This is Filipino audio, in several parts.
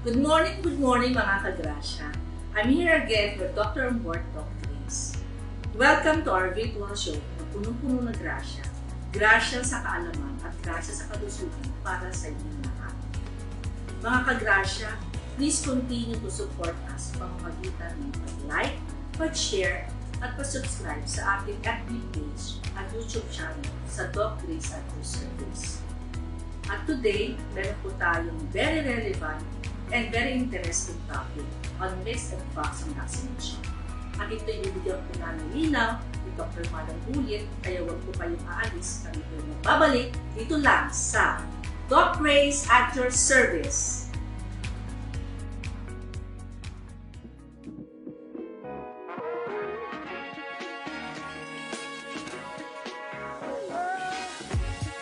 Good morning mga Ka-Grasya. I'm here again with Dr. Mbort Doctrines. Welcome to our virtual show na punong-puno na grasya. Grasya sa kaalaman at grasya sa kalusugan para sa inyong lahat. Mga Ka-Grasya, please continue to support us pamamagitan ng pag-like, pag-share, at pag-subscribe sa ating FB page at YouTube channel sa Doc Grace at Your Service. At today, meron po tayong very relevant and very interesting topic on myths and facts on vaccination. At ito ibibigyan po namin linaw ni Dr. Madang Ulit, kaya huwag po kayong aalis, kami po magbabalik dito lang sa Doc Grace at Your Service.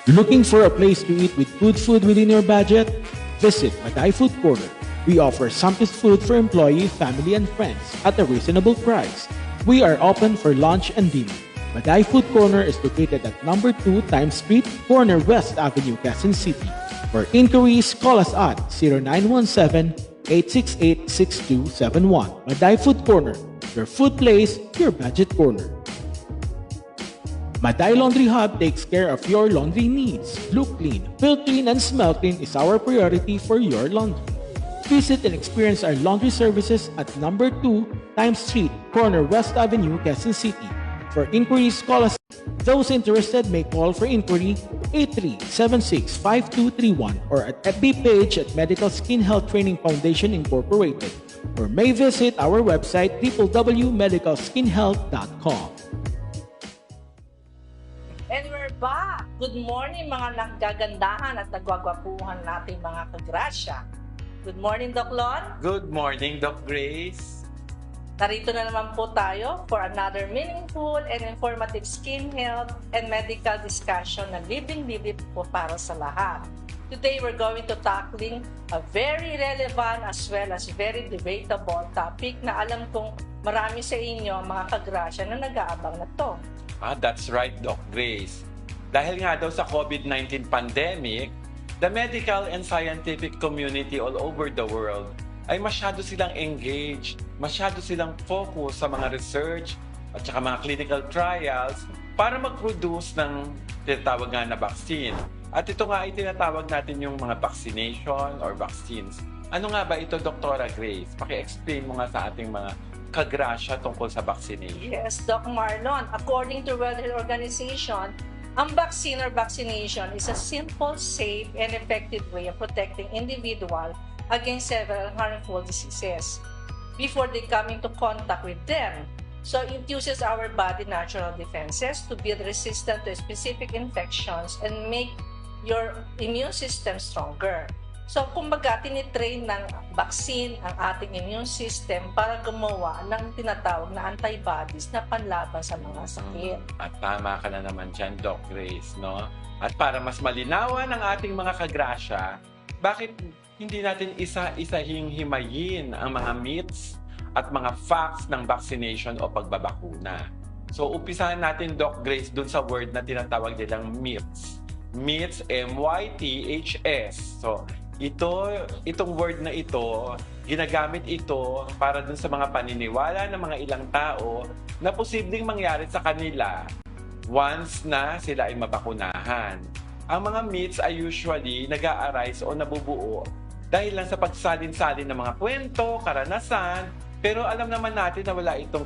Looking for a place to eat with good food within your budget? Visit Maday Food Corner. We offer Sampis food for employee, family, and friends at a reasonable price. We are open for lunch and dinner. Maday Food Corner is located at number 2 Times Street, corner West Avenue, Quezon City. For inquiries, call us at 0917-868-6271. Maday Food Corner, your food place, your budget corner. Maday Laundry Hub takes care of your laundry needs. Look clean, feel clean, and smell clean is our priority for your laundry. Visit and experience our laundry services at number 2 Times Street, corner West Avenue, Quezon City. For inquiries, call us. Those interested may call for inquiry 8376-5231 or at FB page at Medical Skin Health Training Foundation Incorporated, or may visit our website www.medicalskinhealth.com. And we're back! Good morning mga naggagandahan at nagwagwapuhan natin mga Ka-Grasya. Good morning, Doc Lon. Good morning, Doc Grace. Narito na naman po tayo for another meaningful and informative skin health and medical discussion na libreng-libre po para sa lahat. Today, we're going to tackling a very relevant as well as very debatable topic na alam kong marami sa inyo, mga Ka-Grasya, na nag-aabang na to. That's right, Doc Grace. Dahil nga daw sa COVID-19 pandemic, the medical and scientific community all over the world ay masyado silang engaged, masyado silang focus sa mga research at saka mga clinical trials para mag-produce ng tinatawag nga na vaccine. At ito nga ay tinatawag natin yung mga vaccination or vaccines. Ano nga ba ito, Dr. Grace? Paki-explain mo nga sa ating mga Ka-Grasya tungkol sa vaccination. Yes, Doc Marlon. According to World Health Organization, ang vaccine or vaccination is a simple, safe, and effective way of protecting individuals against several harmful diseases before they come into contact with them. So it uses our body natural defenses to build resistance to specific infections and make your immune system stronger. So, kumbaga, tinitrain ng vaccine ang ating immune system para gumawa ng tinatawag na antibodies na panlaban sa mga sakit. At tama ka na naman dyan, Doc Grace, no? At para mas malinawan ang ating mga Ka-Grasya, bakit hindi natin isa-isahing himayin ang mga myths at mga facts ng vaccination o pagbabakuna? So, umpisahan natin, Doc Grace, dun sa word na tinatawag nilang myths. Myths, M-Y-T-H-S. So, itong word na ito, ginagamit ito para dun sa mga paniniwala ng mga ilang tao na posibleng mangyari sa kanila once na sila ay mabakunahan. Ang mga myths ay usually nag-a-arise o nabubuo dahil lang sa pagsalin-salin ng mga kwento, karanasan, pero alam naman natin na wala itong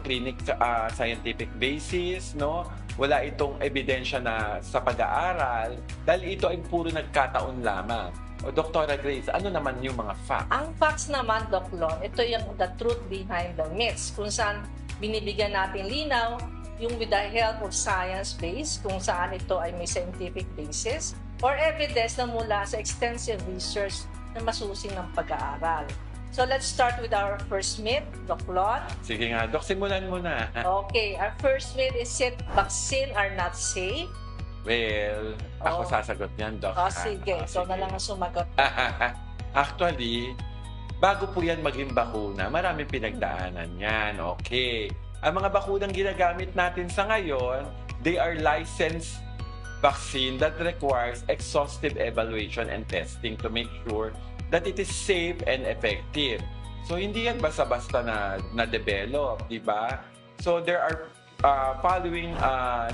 scientific basis, no? Wala itong ebidensya na sa pag-aaral dahil ito ay puro nagkataon lamang. O Dr. Grace, ano naman yung mga facts? Ang facts naman, Doc Lon, ito yung the truth behind the myths, kung saan binibigyan natin linaw, yung with the help of science base, kung saan ito ay may scientific basis, or evidence na mula sa extensive research na masusing ng pag-aaral. So let's start with our first myth, Doc Lon. Sige nga, Doc, simulan mo na. Okay, our first myth is that vaccine are not safe. Well, ako sasagot yan, Doc. Sige, ikaw na lang ang sumagot. Actually, bago po yan maging bakuna, maraming pinagdaanan yan. Okay. Ang mga bakunang ginagamit natin sa ngayon, they are licensed vaccine that requires exhaustive evaluation and testing to make sure that it is safe and effective. So hindi yan basta-basta na-develop, di ba? So there are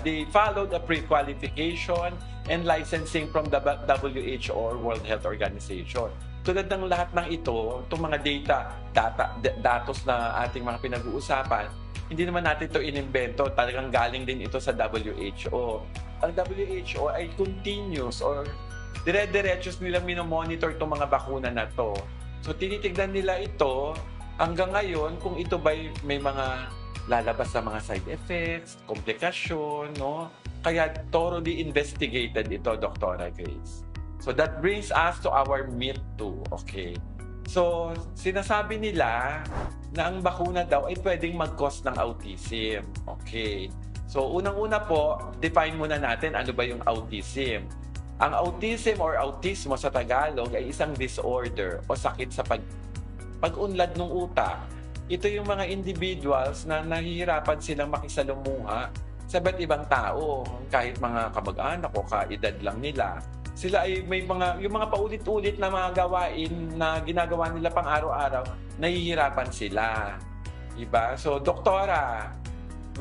they followed a pre-qualification and licensing from the WHO or World Health Organization. Tulad ng lahat ng ito, itong mga datos na ating mga pinag-uusapan, hindi naman natin ito inimbento, talagang galing din ito sa WHO. Ang WHO ay continuous or dire-direchos nilang minomonitor itong mga bakuna na to. So tinitignan nila ito hanggang ngayon kung ito ba'y may mga lalabas sa mga side effects, komplikasyon, no? Kaya thoroughly investigated ito, Dr. Grace. So that brings us to our myth 2, okay? So, sinasabi nila na ang bakuna daw ay pwedeng mag-cause ng autism. Okay. So, unang-una po, define muna natin ano ba yung autism. Ang autism or autismo sa Tagalog ay isang disorder o sakit sa pag-unlad ng utak. Ito yung mga individuals na nahihirapan silang makisalamuha sa iba't ibang tao, kahit mga kamag-anak o kaedad lang nila. Sila ay may yung mga paulit-ulit na mga gawain na ginagawa nila pang araw-araw, nahihirapan sila. Diba? So, Doktora,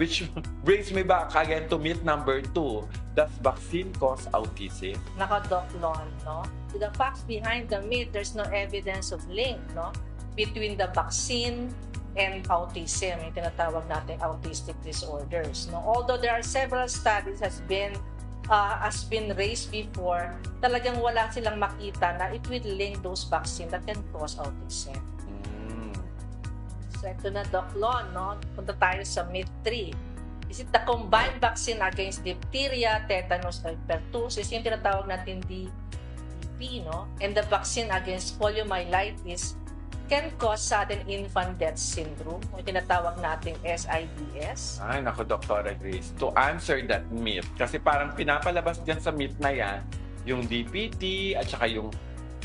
which brings me back again to myth number 2. Does vaccine cause autism? Naka, Doc Lon, no? To the facts behind the myth, there's no evidence of link, no? Between the vaccine and autism, yung tinatawag natin autistic disorders, no? Although there are several studies has been raised before, talagang wala silang makita na it will link those vaccine that can cause autism. So, ito na, Doc Lon, no? Punta tayo sa myth 3. Is it the combined vaccine against diphtheria, tetanus, or pertussis, yung tinatawag natin DP, no? And the vaccine against poliomyelitis can cause sudden infant death syndrome, yung tinatawag natin SIDS. Ay, naku, Dr. Grace. To answer that myth, kasi parang pinapalabas dyan sa myth na yan, yung DPT at saka yung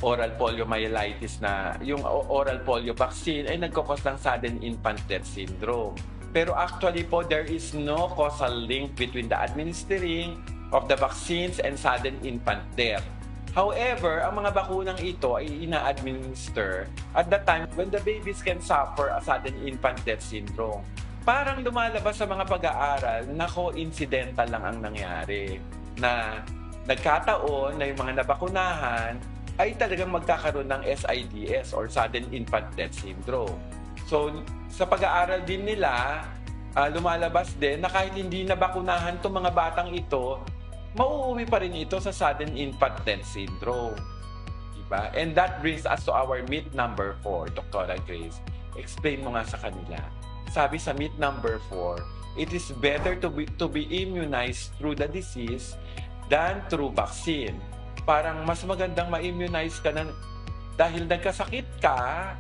oral poliomyelitis na, yung oral polio vaccine ay nagkakos ng sudden infant death syndrome. Pero actually po, there is no causal link between the administering of the vaccines and sudden infant death. However, ang mga bakunang ito ay ina-administer at the time when the babies can suffer a sudden infant death syndrome. Parang lumalabas sa mga pag-aaral na coincidental lang ang nangyari. Na nagkataon na yung mga nabakunahan ay talagang magkakaroon ng SIDS or sudden infant death syndrome. So, sa pag-aaral din nila, lumalabas din na kahit hindi nabakunahan itong mga batang ito, mauuwi pa rin ito sa sudden infant death syndrome. Diba? And that brings us to our myth number 4, Dr. Grace. Explain mo nga sa kanila. Sabi sa myth number 4, it is better to be immunized through the disease than through vaccine. Parang mas magandang ma-immunize ka dahil nagkasakit ka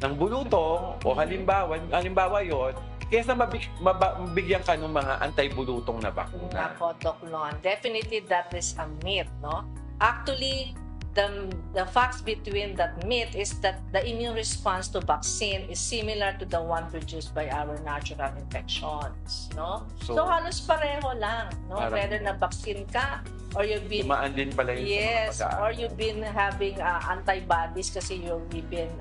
ng bulutong o halimbawa yon, kaysa mabigyan ka ng mga anti-bulutong na bakuna. Ako, Doc Lon, definitely that is a myth, no? Actually, the facts between that myth is that the immune response to vaccine is similar to the one produced by our natural infections, no? So halos pareho lang, no? Whether na vaccine ka or you've been dumaan din pala yun sa mga or you've been having antibodies kasi you've been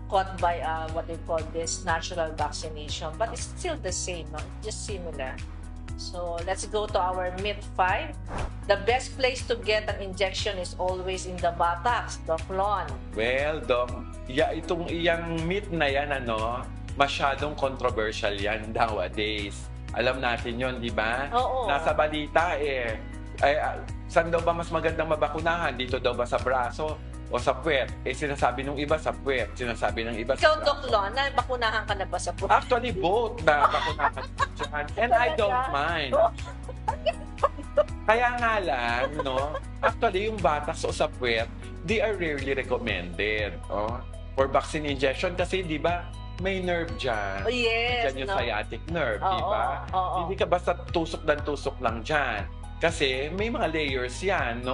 caught by what they call this natural vaccination, but it's still the same, no? Just similar. So let's go to our myth 5. The best place to get an injection is always in the buttocks, Doc Lon. Well, Doc, iyang myth na yan, masyadong controversial yan nowadays. Alam natin yon, di ba? Oo. Nasa balita saan daw ba mas magandang mabakunahan? Dito daw ba sa braso o sa puwet? Sinasabi ng iba sa puwet, sinasabi ng iba sa braso. Ikaw, Doc Lon, bakunahan ka na ba sa puwet? Actually, both na bakunahan dyan. And I don't mind. Kaya nga lang, actually, yung buttocks o sa puwet, they are rarely recommended for vaccine injection kasi, di ba, may nerve dyan. Yes. Dyan yung sciatic nerve, di ba? Hindi ka basta tusok lang dyan. Kasi may mga layers yan,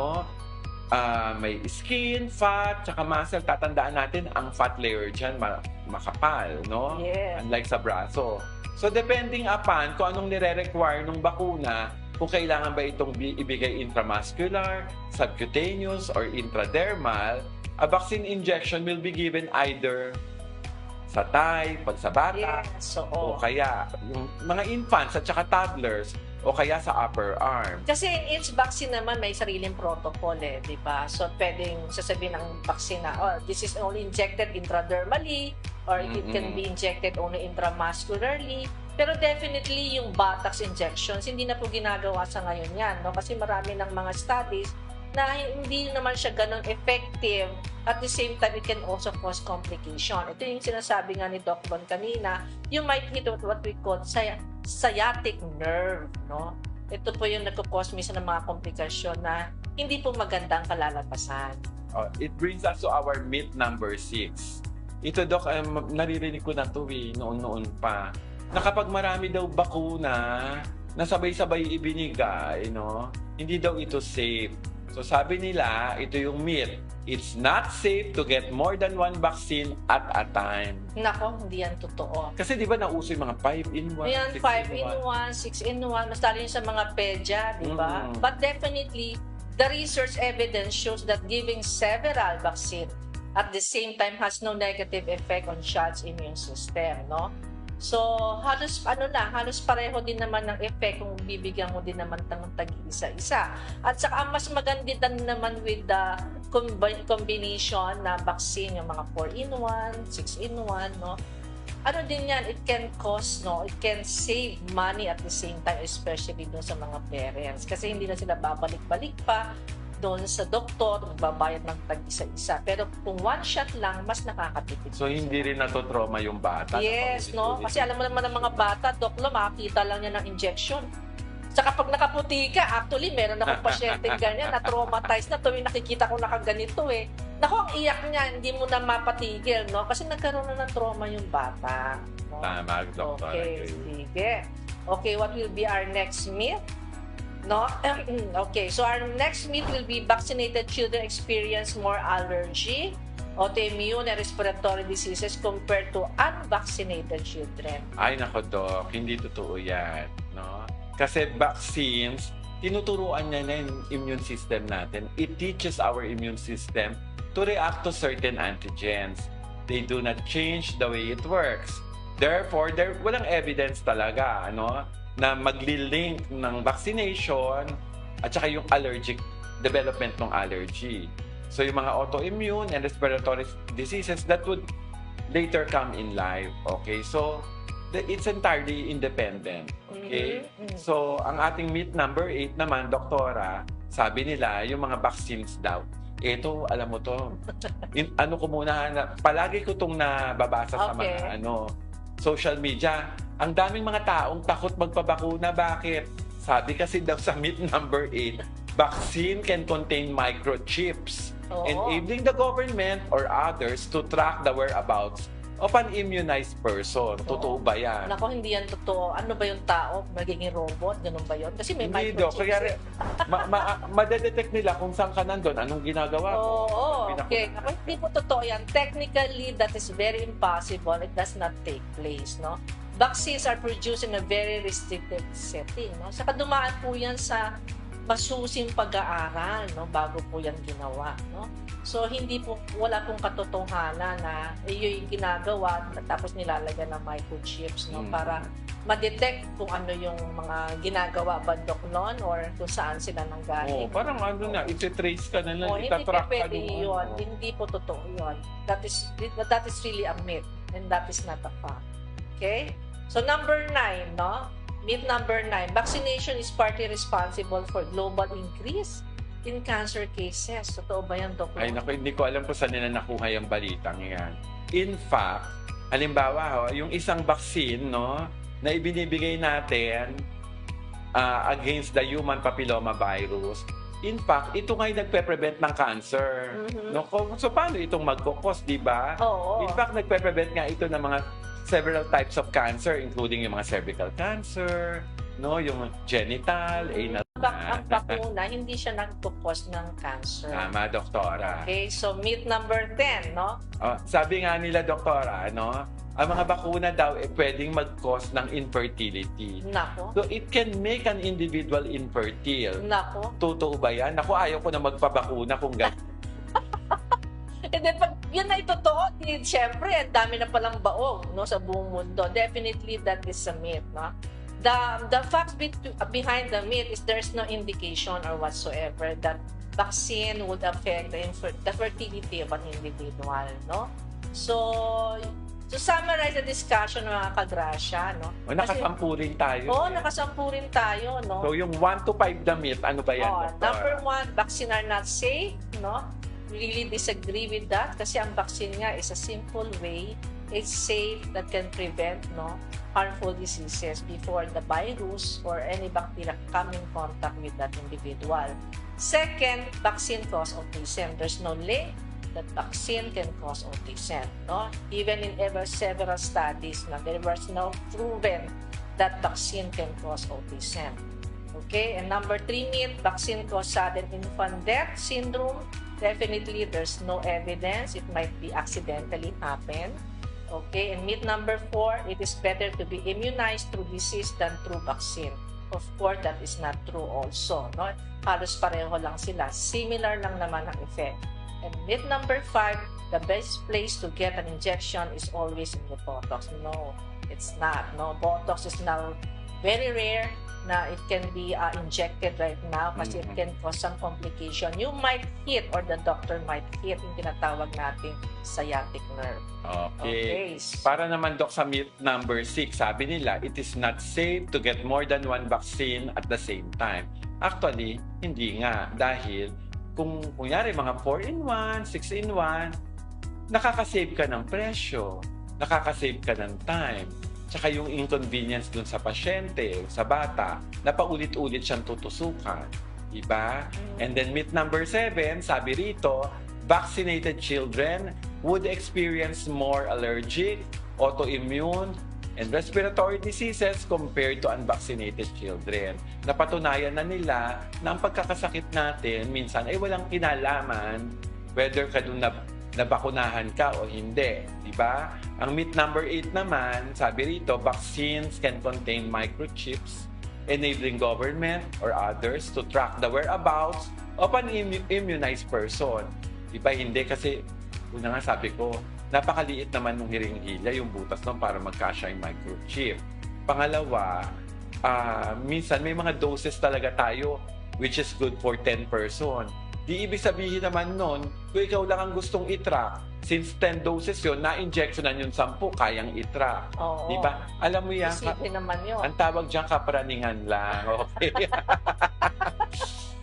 may skin, fat, tsaka muscle. Tatandaan natin, ang fat layer dyan makapal, Yes. Unlike sa braso. So, depending upon kung anong nire-require ng bakuna, kung kailangan ba itong ibigay intramuscular, subcutaneous, or intradermal, a vaccine injection will be given either sa thigh, pag sa bata, Yes, o kaya yung mga infants at saka toddlers, o kaya sa upper arm. Kasi each vaccine naman may sariling protocol di ba? So, pwedeng sasabihin ng vaccine na, this is only injected intradermally or it can be injected only intramuscularly. Pero definitely, yung Botox injections, hindi na po ginagawa sa ngayon yan, no? Kasi marami ng mga studies na hindi naman siya ganun effective. At the same time, it can also cause complication. Ito yung sinasabi nga ni Doc Bon kanina, you might hit what we call sciatic nerve, no? Ito po yung nagkakos minsan ng mga komplikasyon na hindi po magandang kalalabasan. It brings us to our myth number 6. Ito, Doc, naririnig ko na ito noon-noon pa, na kapag marami daw bakuna na sabay-sabay ibinigay, no, hindi daw ito safe. So sabi nila, ito yung myth. It's not safe to get more than one vaccine at a time. Nako, hindi yan totoo. Kasi di ba nauso yung mga 5-in-1, Ayan, 5-in-1, 6-in-1, mas lalo yun sa mga pedya, di ba? But definitely, the research evidence shows that giving several vaccines at the same time has no negative effect on child's immune system, no? So, halos pareho din naman ng effect kung bibigyan mo din naman ng tag-isa-isa. At saka, mas maganda naman with the combination na vaccine, yung mga 4-in-1, 6-in-1, no? Ano din yan, it can cost, no? It can save money at the same time, especially doon sa mga parents. Kasi hindi na sila babalik-balik pa doon sa doktor, magbabayad ng tag-isa-isa. Pero kung one shot lang, mas nakakatipid. So, hindi rin natotrauma yung bata? Yes, no? Kasi alam mo naman ng mga bata, Dok, makakita lang niya ng injection. Saka pag nakaputi ka, actually, meron akong pasyenteng ganyan, na-traumatized na tuwing nakikita ko nakaganito Naku, ang iyak niya, hindi mo na mapatigil, no? Kasi nagkaroon na ng trauma yung bata. No? Tama, Dr. Okay, sige. Okay, what will be our next myth? No? Okay, so our next myth will be vaccinated children experience more allergy, autoimmune and respiratory diseases compared to unvaccinated children. Ay, nako, Doc, hindi totoo yan, no? Kasi vaccines, tinuturuan niya na yung immune system natin. It teaches our immune system to react to certain antigens. They do not change the way it works. Therefore, walang evidence talaga, ano, na magli-link ng vaccination at saka yung allergic development ng allergy. So yung mga autoimmune and respiratory diseases that would later come in life. Okay, so it's entirely independent. Okay, so ang ating myth number 8 naman, Doktora, sabi nila yung mga vaccines daw. Ito, alam mo to, ano ko muna, palagi ko itong nababasa sa mga social media. Ang daming mga taong takot magpabakuna. Bakit? Sabi kasi daw sa myth number 8, vaccine can contain microchips, enabling the government or others to track the whereabouts of an immunized person. Totoo ba yan? Nako, hindi yan totoo. Ano ba yung tao? Magiging robot? Ganun ba yun? Kasi may hindi, microchips. Kaya madedetect nila kung saan ka nandun, anong ginagawa mo. Okay. Ako, hindi po totoo yan. Technically, that is very impossible. It does not take place, no? Vaccines are produced in a very restricted setting, no? Saka dumaan po yan sa masusing pag-aaral, no? Bago po yan ginawa, no? So, wala pong katotohanan na yung ginagawa tapos nilalagyan ng microchips, no? Para ma-detect kung ano yung mga ginagawa ba noon or kung saan sila nanggaling. Parang iti-trace ka na lang, itatrack ka yun. Hindi po totoo yun. That is really a myth and that is not a fact. Okay? So, number 9, no? Myth number 9, vaccination is partly responsible for global increase in cancer cases. Totoo ba yan, Dok? Ay, naku, hindi ko alam kung saan nila nakuha yung balitang yan. In fact, halimbawa, yung isang vaccine, no, na ibinibigay natin against the human papilloma virus, in fact, ito nga'y nagpe-prevent ng cancer. No? So, paano itong magkukos, di ba? In fact, nagpe-prevent nga ito ng mga several types of cancer, including yung mga cervical cancer, no, yung genital, anal. Ang bakuna, hindi siya nagkukos ng cancer. Tama, Doktora. Okay, so myth number 10, no? Sabi nga nila, Doktora, no, ang mga bakuna daw pwedeng mag-cause ng infertility. Nako. So it can make an individual infertile. Nako. Totoo ba yan? Ako, ayaw ko na magpabakuna kung gano'n. And then, pag yun na totoo, siyempre, ang dami na palang baog, no, sa buong mundo. Definitely, that is a myth, no? The facts behind the myth is there's no indication or whatsoever that vaccine would affect the fertility of an individual, no? So, to summarize the discussion, mga Ka-Grasya, no? O, nakasampu rin tayo. Nakasampu rin tayo, no? So, yung 1 to 5 na myth, ano ba yan, Doktora? Number 1, vaccine are not safe, no? Really disagree with that kasi ang vaccine nga is a simple way, it's safe, that can prevent, no, harmful diseases before the virus or any bacteria come in contact with that individual. Second, vaccine cause autism. There's no link that vaccine can cause autism, no? Even in several studies, there was no proven that vaccine can cause autism. Okay, and number 3 myth, vaccine cause sudden infant death syndrome. Definitely, there's no evidence. It might be accidentally happen. Okay, and myth number 4, it is better to be immunized through disease than through vaccine. Of course, that is not true also, no? Halos pareho lang sila. Similar lang naman ang effect. And myth number 5, the best place to get an injection is always in the Botox. No, it's not. No, Botox is now very rare na it can be injected right now kasi it can cause some complication. You might hit or the doctor might hit yung tinatawag nating sciatic nerve. Okay. Para naman, Dok, sa myth number 6, sabi nila, it is not safe to get more than one vaccine at the same time. Actually, hindi nga. Dahil kung kunyari mga 4-in-1, 6-in-1, nakakasave ka ng presyo, nakakasave ka ng time, tsaka yung inconvenience dun sa pasyente, sa bata, na paulit-ulit siyang tutusukan. Diba? And then myth number 7, sabi rito, vaccinated children would experience more allergic, autoimmune, and respiratory diseases compared to unvaccinated children. Napatunayan na nila na ang pagkakasakit natin minsan ay walang kinalaman whether ka dun nabakunahan ka o hindi, di ba? Ang myth number 8 naman, sabi rito, vaccines can contain microchips enabling government or others to track the whereabouts of an immunized person. Di ba? Hindi kasi, una nga sabi ko, napakaliit naman ng hiring-hila yung butas nun para magkasya yung microchip. Pangalawa, minsan may mga doses talaga tayo which is good for 10 person. Di ibig sabihin naman nun, kung ikaw lang ang gustong i-track, since 10 doses yun, na-injectionan yung 10, kayang i-track. Oo. Diba? Alam mo yan, naman yun. ang tawag dyan, kapraningan lang. Okay.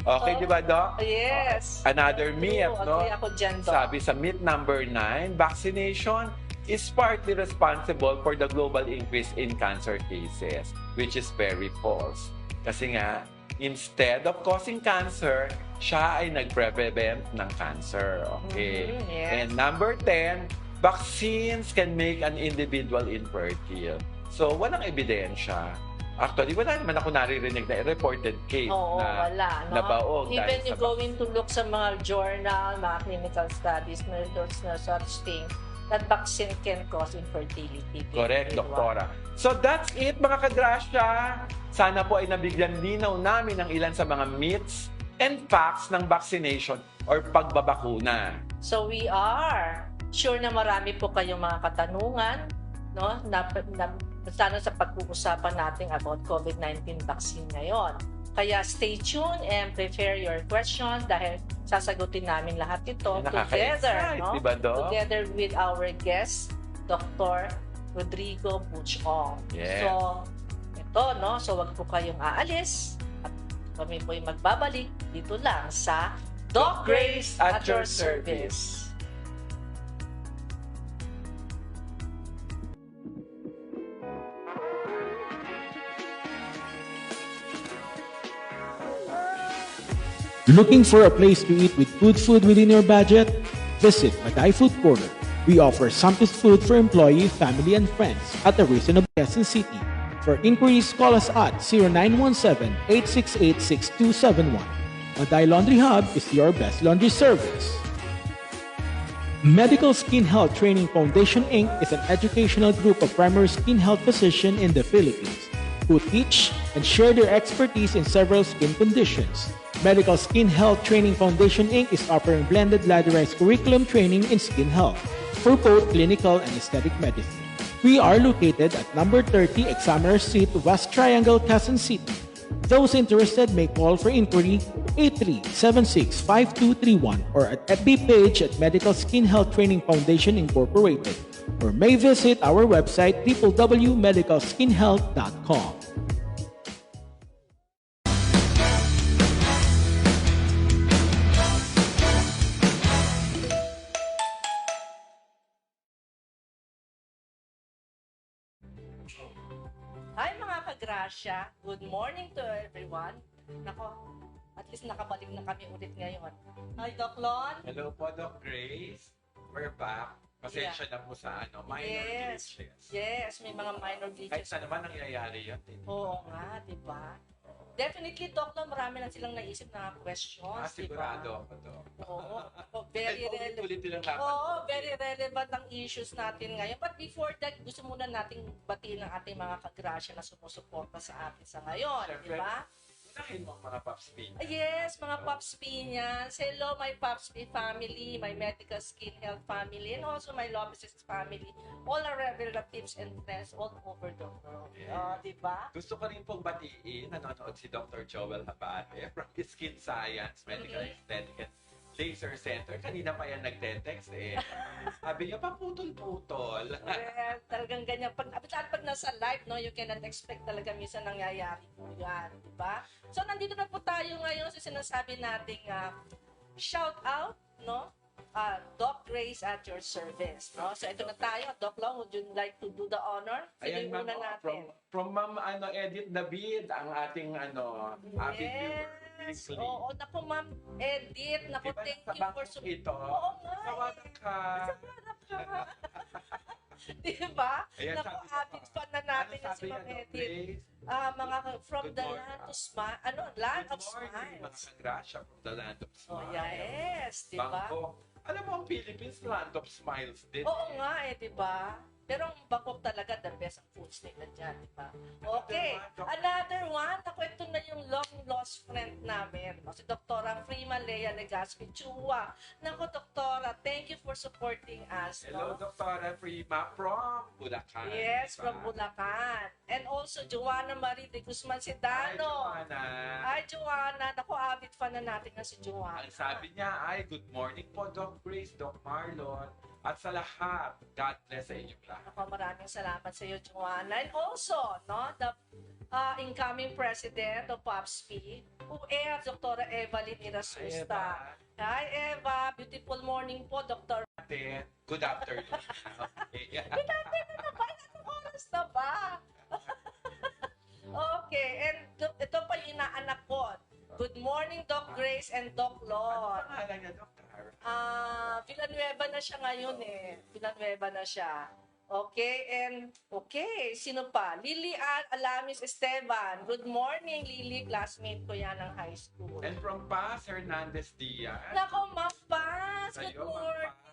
Okay, di ba, Doc? Yes. Another myth, no? Agree ako dyan, Doc. Sabi sa myth number 9, vaccination is partly responsible for the global increase in cancer cases, which is very false. Kasi nga, instead of causing cancer, siya ay nagre-prevent ng cancer. Okay. Yes. And number 10, vaccines can make an individual infertile. So, walang ebidensya. Actually, wala naman ako naririnig na reported case na wala, no? nabaog. Even you going to look sa mga journal, mga clinical studies, there's no such thing that vaccine can cause infertility. Correct, Doktora. So that's it, mga Ka-Grasya. Sana po ay nabigyan linaw namin ng ilan sa mga myths and facts ng vaccination or pagbabakuna. So we are sure na marami po kayong mga katanungan, no? Sana sa pag-uusapan natin about COVID-19 vaccine ngayon. Kaya stay tuned and prepare your questions dahil sasagutin namin lahat ito together, no? Diba, Together with our guest, Dr. Rodrigo Buchong. Yeah. So, ito, no? So, wag po kayong aalis at kami po ay magbabalik dito lang sa Doc Grace at your service. Looking for a place to eat with good food within your budget? Visit Magay Food Corner. We offer Sampis food for employee, family, and friends at a reasonable Quezon City. For inquiries, call us at 0917-868-6271. Magay Laundry Hub is your best laundry service. Medical Skin Health Training Foundation Inc. is an educational group of primary skin health physicians in the Philippines who teach and share their expertise in several skin conditions. Medical Skin Health Training Foundation Inc. is offering blended ladderized curriculum training in skin health for both clinical and aesthetic medicine. We are located at number 30 Examiner Street, West Triangle, Quezon City. Those interested may call for inquiry 8376-5231 or at FB page at Medical Skin Health Training Foundation Incorporated, or may visit our website www.medicalskinhealth.com. Hi mga Ka-Grasya, good morning to everyone. Nako, at least nakabalik na kami ulit ngayon. Hi Doc Lon. Hello po, Doc Grace. We're back. Pasensya na po sa minor glitches. Yes, may mga minor Kahit glitches. sa naman nangyayari yan. Oo nga, di ba? Definitely, Doc Lon, marami lang silang naisip na questions, di ba? Sigurado ako, Doc. Oo, very relevant. Ulit nilang laban. Oo, very relevant ang issues natin ngayon. But before that, gusto muna nating batiin ang ating mga Ka-Grasya na sumusuporta sa atin sa ngayon, di Siyempre, ba? unahin mo ang mga Pops P. Yes, mga Pops Piñans. Hello, my Pops P family, my medical skin health family, and also my Lopez's family. All our relatives and friends all over the world. Di ba? Gusto ko rin pong batiin, nanonood si Dr. Joel Habate from Skin Science, Medical Aesthetic and Laser Center. Kanina pa yan nagte-text eh. Sabi niya, paputol-putol. Well, talagang ganyan. Pag nasa live, no, you cannot expect talaga minsan nangyayari po yan. Di ba? So, nandito na po tayo ngayon sa sinasabi nating shout out, no? Doc Grace at your service. No? So, ito na tayo. Doc Long, would you like to do the honor? Ayan, Sige muna ma'am, natin. from Ma'am Edith David, ang ating avid viewer. Yes. Oo, naku ma'am Edith. Naku, Diba thank sa you for bangkong ito? Oo nga. Sawagan ka. Sawagan ka. Diba? Ayan, Naku, sabi ko avid pa. fan na natin Ano na si sabi Ma'am niya, Doc Edith. Grace? Mga from Good the morning. land of smile. Land of Good morning, mga smiles. Ka-Grasya from the land of Oh, smiles. yes. Diba? Bangkok. Alam mo, ang Philippines, land of smiles din. Oo nga diba? Pero ang Bangkok talaga, the best ang food state na dyan, diba? Okay, another one. Ako, ito na yung long-lost friend namin. Si Doktora Frima Lea Legaspi Chua. Naku, Doktora, thank you for supporting us. Hello, No? Dr. Prima from Bulacan. Yes, diba? from Bulacan. And also, Joanna Marie de Guzman Sidano. Hi, Joanna. Hi, Joanna. Naku, avid fan na natin na si Joanna. Ang sabi niya ay, good morning po, Doc Grace, Doc Marlon, at sa lahat. God bless sa inyong lahat. Ako, maraming salamat sa iyo, Joanna. And also, no, the incoming president of POPSP, who is Dr. Evelyn Irasusta. Hi, Eva. Beautiful morning po, Dr. Ate, good afternoon. Okay. Good afternoon na ba? Ilang oras na ba? Okay, and ito pa yung inaanak ko. Good morning, Doc Grace and Doc Ano Lon. pangalan niya, Dr.? Villanueva na siya ngayon eh. Villanueva na siya. Okay, and okay, sino pa? Lily Ann Alamis Esteban. Good morning, Lily. Classmate ko yan ng high school. And from Paz Hernandez Diaz. Nako, Ma'am Paz. Good Sa'yo, Ma'am morning. Paz.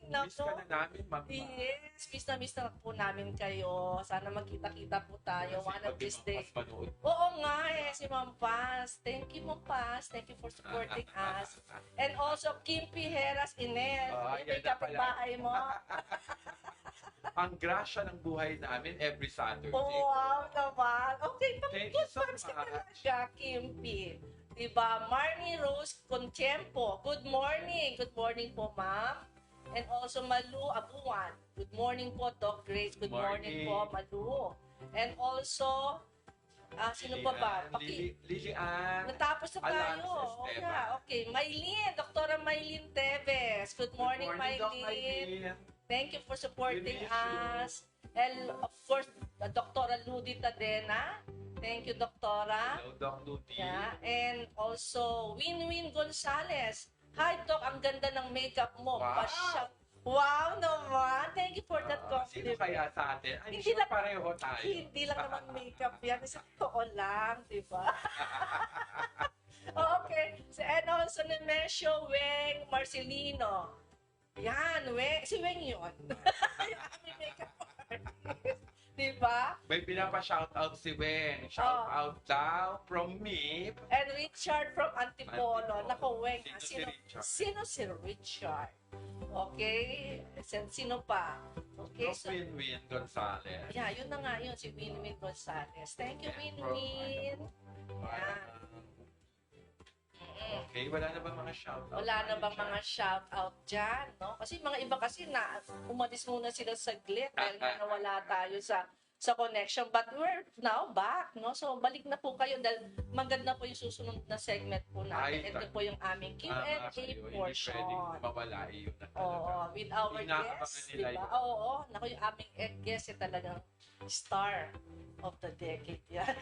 Miss ka na namin, Ma'am Paz. Yes, miss na po namin kayo. Sana magkita-kita po tayo one of these days. Manood. Oo nga eh, si Ma'am Paz. Thank you, Ma'am Paz. Thank you for supporting us. And also, Kim Pijeras Inel. Yung may yan na pala. kapitbahay mo. Ang grasya ng buhay namin every Saturday. Oh, wow naman. Okay, Thank good you so vibes ka much. talaga, Kimpi. Diba? Marnie Rose Contiempo. Good morning. Good morning po, ma'am. And also Malu Abuan. Good morning po, Doc Grace. Good morning po, Malu. And also, sino pa ba? Lilian. Natapos na tayo. Alonso Oh, Esteban. yeah. Okay. Maylin. Doktora Maylin Teves. Good morning, Doc Maylin. Maylin. Thank you for supporting We miss you. us. And of course, Doktora Ludi Tadena. Thank you, Doktora. Hello, Doc Ludi. Yeah. And also, Winwin Gonzalez. Hi, Doc. Ang ganda ng makeup mo. Wow. Wow naman. Thank you for that Sino compliment. kaya sa atin? I'm Hindi sure lang- pareho tayo. Hindi lang naman makeup yan. Sa totoo lang, di ba? Okay. So, and also, Nemesio Weng Marcelino. Yan, si Weng yun. Yung aming makeup artist. Diba? May pinapa-shoutout si Wen. Shoutout daw from me. And Richard from Antipolo. Antipolo. Naku, Weng. Sino si Richard? Sino si Richard? Okay? Sino pa? Okay, Yung Winwin Gonzalez. yeah, yun na nga yun, si Winwin Gonzalez. Thank you, Winwin. Yan. Okay, wala na ba mga shoutout? Wala na bang mga shout-out dyan, no? Kasi mga iba kasi na umalis muna sila saglit dahil nga nawala tayo sa connection. But we're now back, no? So, balik na po kayo dahil maganda po yung susunod na segment po natin. Ito po yung aming Q&A portion. Hindi pwedeng mawala yun. Oo, with our guests, diba? Oo, naku, yung aming guest talagang star of the decade yan.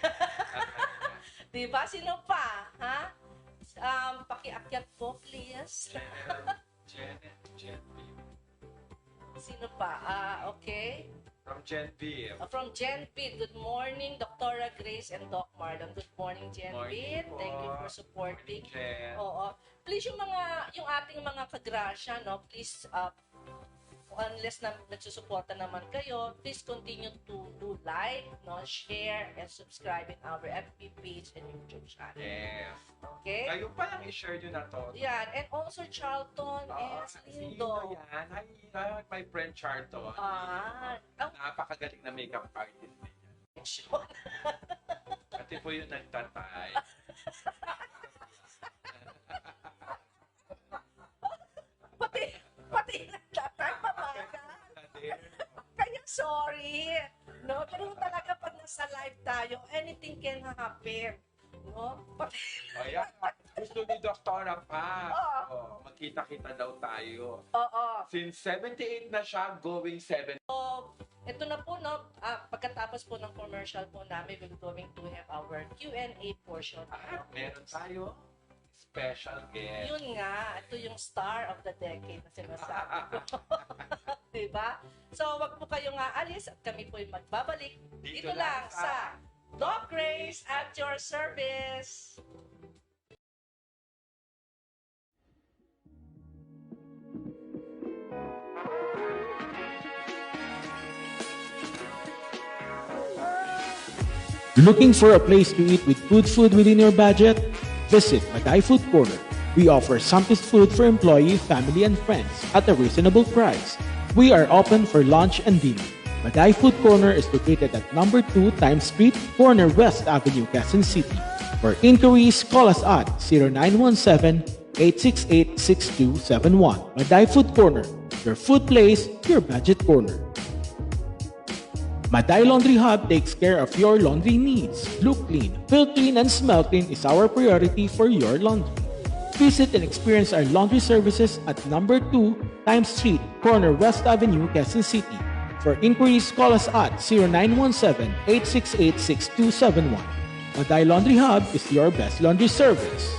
Diba? Sino pa? Ha? Pakiakyat po, please. Jen B. Sino pa? Okay. From Jen B. From Jen B. Good morning, Dr. Grace and Doc Marlon. Good morning, Jen B. Thank you for supporting. Oo. Please, yung ating mga kagrasya, no? Please, unless na nagsusuporta naman kayo, please continue to do like, no, share, and subscribe in our FB page and YouTube channel. Yes. Okay? Kayo pa lang i-share nyo na to. Yan. And also Charlton S. Lindo. Yan. Hi, my friend Charlton. Napakagaling na makeup artist niya. Pati po yung nagtatay. Pati nagtatay, pamaga. Kaya sorry. No, pero talaga pag nasa live tayo, anything can happen. No? Ayan, gusto ni Doktora pa. Magkita-kita daw tayo. Since 78 na siya, going 7. So, ito na po, no? Pagkatapos po ng commercial po namin, we're going to have our Q&A portion. Meron tayo special guest. Yun nga, ito yung star of the decade na sinasabi ko. Diba? So, wag po kayong aalis at kami po yung magbabalik dito lang sa Doc Grace at your service. Looking for a place to eat with good food within your budget? Visit Maday Food Corner. We offer Sampis food for employee, family, and friends at a reasonable price. We are open for lunch and dinner. Maday Food Corner is located at number 2 Times Street, corner West Avenue, Quezon City. For inquiries, call us at 0917-868-6271. Maday Food Corner, your food place, your budget corner. Maday Laundry Hub takes care of your laundry needs. Look clean, feel clean, and smell clean is our priority for your laundry. Visit and experience our laundry services at number 2 Times Street, corner West Avenue, Quezon City. For inquiries, call us at 0917-868-6271. Maday Laundry Hub is your best laundry service.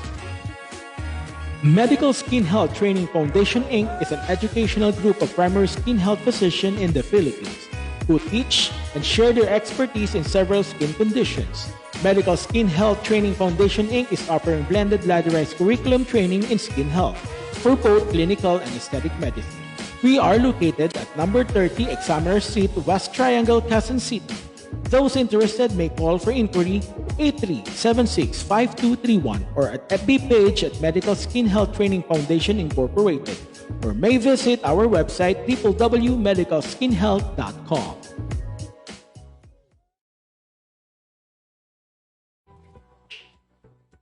Medical Skin Health Training Foundation Inc. is an educational group of primary skin health physicians in the Philippines who teach and share their expertise in several skin conditions. Medical Skin Health Training Foundation Inc. is offering blended ladderized curriculum training in skin health for both clinical and aesthetic medicine. We are located at number 30 Examiner Street, West Triangle, Quezon City. Those interested may call for inquiry 8376-5231 or at FB page at Medical Skin Health Training Foundation Incorporated, or may visit our website www.medicalskinhealth.com.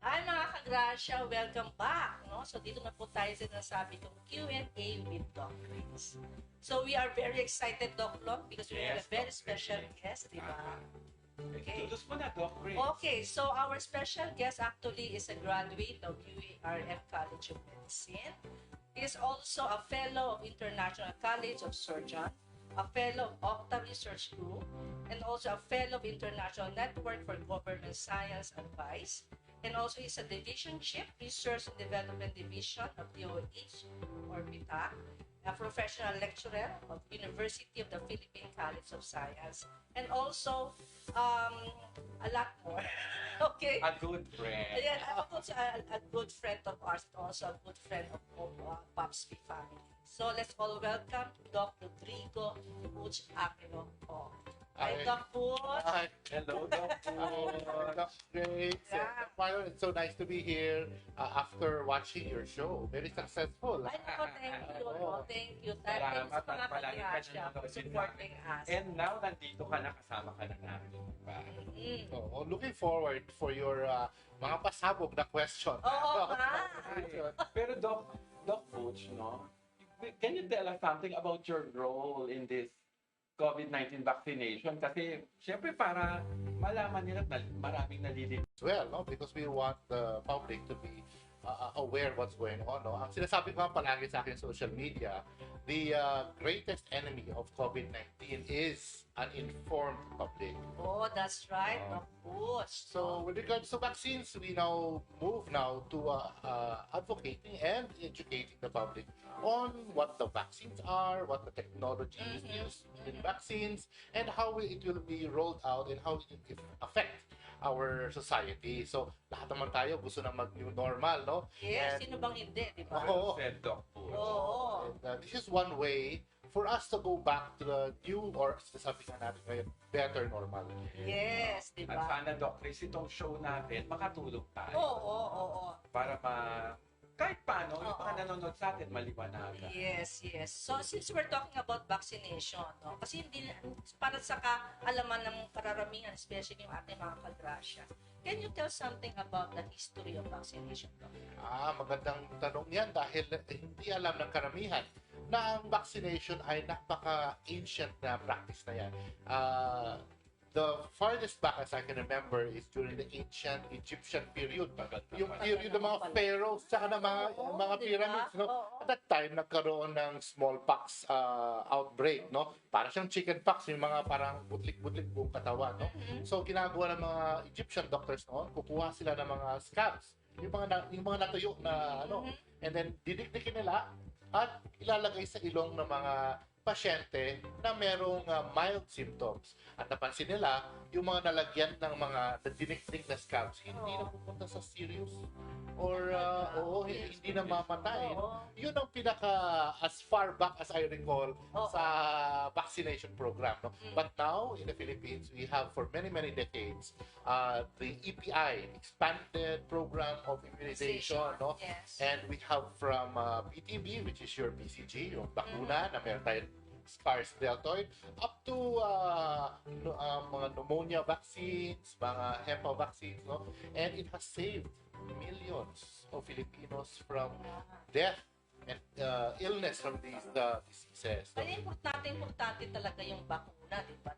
Hi mga Ka-Grasya, welcome back. No? So dito na po tayo sa nasabi kong Q&A with Doc Grace. So we are very excited, Doc Long, because we have a very special guest, di ba? Okay. Introduce mo na, Doc Grace. Okay, so our special guest actually is a graduate of UARM College of Medicine. He is also a fellow of International College of Surgeons, a fellow of Octa Research Group, and also a fellow of International Network for Government Science Advice, and also is a Division Chief Research and Development Division of DOH or PITA, a professional lecturer of University of the Philippine College of Science, and also a lot more. Okay. A good friend. Ayan, I'm also a good friend of ours, also a good friend of Pops P family. So let's all welcome Doc Rodrigo Butch Aquino. Hi, Doc Butch. Hi. Hello, Doc Butch. That's great. Yeah. Myron, it's so nice to be here after watching your show. Very successful. Ay, nako, thank you. No? Thank you. Thank you Salamat sa mga at palagi ka Ka-Grasya nanonood for din supporting namin. us. And now, nandito ka na, kasama ka na namin. Diba? So, looking forward for your mga pasabog na question. Oo nga. Pero Doc Butch, no? Can you tell us something about your role in this COVID-19 vaccination? Kasi, syempre, para malaman nila na maraming nalilito. As well, no? Because we want the public to be aware what's going on. No? Ang sinasabi ko palagi sa akin social media, the greatest enemy of COVID-19 is an informed public. Oh, that's right, Doc Butch. So with regards to vaccines, we now move to advocating and educating the public on what the vaccines are, what the technology is used in vaccines, and how it will be rolled out and how it will affect our society. So lahat naman tayo gusto na mag-new normal, no? Yes, And- sino bang hindi, di ba? Oo. Said Doc Butch. Oo. And, this is one way for us to go back to the new, or sasabi nga natin ngayon, better normal. Yes, di At ba? sana, Doc Chris, itong show natin, makatulong tayo. Oo. Para kahit paano, yung Oo. mga nanonood sa atin, maliwanagan. Yes. So, since we're talking about vaccination, no? Kasi hindi, para sa kaalaman ng kararamihan, especially yung ating mga Ka-Grasya, can you tell something about the history of vaccination, Doc? Magandang tanong yan dahil hindi alam ng karamihan na ang vaccination ay napaka-ancient na practice na yan. The farthest back as I can remember is during the ancient Egyptian period. Yung period ng mga pharaohs saka ng mga pyramids. No? At that time, nagkaroon ng smallpox outbreak. No? Para siyang chickenpox, yung mga parang butlik-butlik buong katawan. No? So, ginagawa ng mga Egyptian doctors noon, kukuha sila ng mga scabs. Yung mga natuyo na and then didikdikin nila at ilalagay sa ilong ng mga pasyente na merong mild symptoms. At napansin nila, yung mga nalagyan ng mga dinikdik na scabs, hindi na pupunta sa serious or hindi na mamatay. Yun ang pinaka, as far back as I recall, sa vaccination program. No? But now, in the Philippines, we have for many, many decades, the EPI, Expanded Program of Immunization. No? Yes. And we have from PTB, which is your BCG, yung bakuna na meron tayong SARS deltoid, up to mga pneumonia vaccines, mga HEPA vaccines, no? And it has saved millions of Filipinos from death and illness from these diseases. No? Kaya importante talaga yung bakuna, di ba?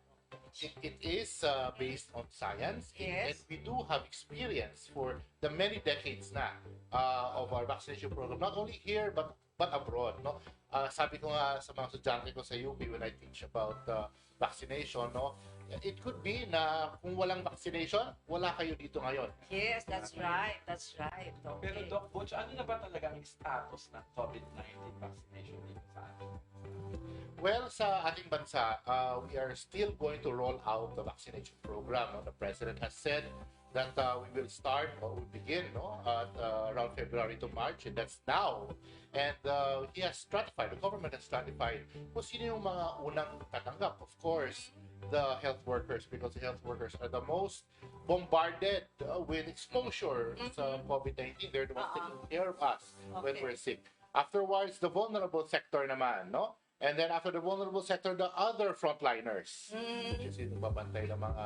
It is based on science, Yes. and we do have experience for the many decades na of our vaccination program, not only here but abroad. No, sabi ko nga sa mga estudyante ko sa UP when I teach about vaccination, no, it could be na kung walang vaccination, wala kayo dito ngayon. Yes, that's right. Okay. Pero Doc Butch, ano na ba talaga ang status ng COVID-19 vaccination dito sa atin? Well, sa ating bansa, we are still going to roll out the vaccination program. No? The President has said that we will start or we begin at around February to March, and that's now. And he has stratified, the government has stratified kung sino yung mga unang tatanggap. Of course, the health workers, because the health workers are the most bombarded with exposure sa COVID-19. They're the ones taking care of us when Okay. we're sick. Afterwards, the vulnerable sector naman, no? And then after the vulnerable sector, the other frontliners, which is yung babantay ng mga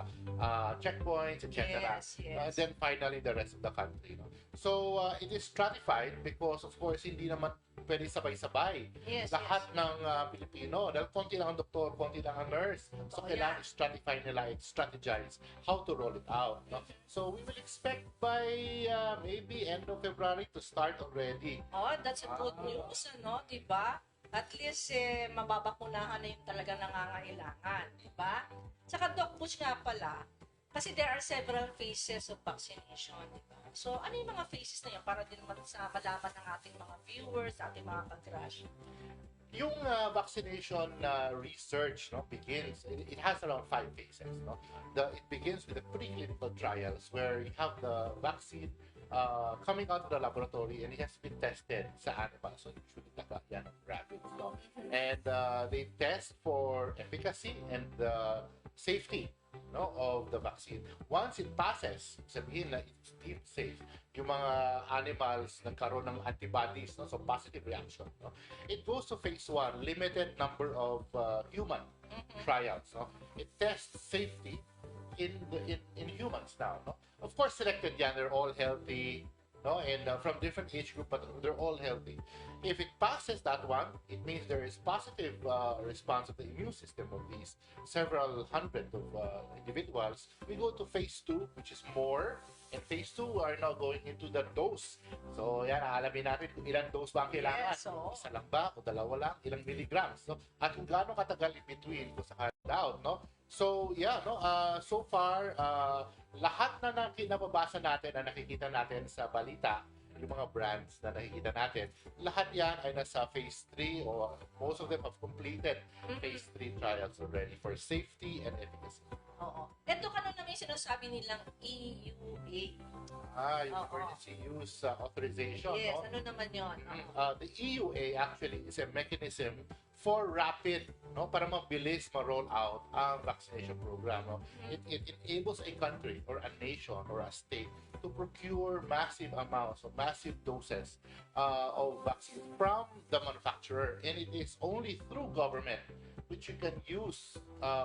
checkpoints, etc. Yes. And then finally, the rest of the country. No? So, it is stratified because, of course, hindi naman pwede sabay-sabay Yes, lahat ng Pilipino. Dahil konti lang ang doktor, konti lang ang nurse. So, kailangan stratify nila and strategize how to roll it out. No? So, we will expect by maybe end of February to start already. Oh, that's a good news, di ba? At least, mababakunahan na yung talaga nangangailangan, di ba? Tsaka, Doc Butch nga pala, kasi there are several phases of vaccination, di ba? So, ano yung mga phases na yun para din sa malaman ng ating mga viewers, ating mga Ka-Grasya? Yung vaccination research, no, begins, it has around 5 phases. No? It begins with the preclinical trials where you have the vaccine coming out of the laboratory and it has been tested sa animals. So usually yan ng rabbits. No? And they test for efficacy and safety, no, of the vaccine. Once it passes, sabihin na it's deemed safe, yung mga animals nagkaroon ng antibodies, no, so positive reaction, no, it goes to phase 1, limited number of human trials. No? It tests safety in humans now. No? Of course, selected yan, they're all healthy, no, and from different age group, but they're all healthy. If it passes that one, it means there is positive response of the immune system of these several hundred of individuals. We go to phase 2, which is more, and phase 2 are now going into the dose. So yan, alamin natin kung ilang dose ba ang kailangan. Yes, oo. Isa lang ba o dalawa lang, ilang milligrams, no? At kung gaano katagal in between kung sa out, no? So yeah, no, so far lahat na kinababasa natin na nakikita natin sa balita, yung mga brands na nakikita natin, lahat yan ay nasa phase 3 or most of them have completed phase 3 trials already for safety and efficacy. Oo. Ito ka na naman yung sinasabi nilang EUA. Yung emergency use authorization. Yes, no? ano naman yun? The EUA actually is a mechanism for rapid, no, para mabilis ma-roll out ang vaccination program. No? It enables a country or a nation or a state to procure massive amounts or massive doses of vaccines from the manufacturer, and it is only through government which you can use,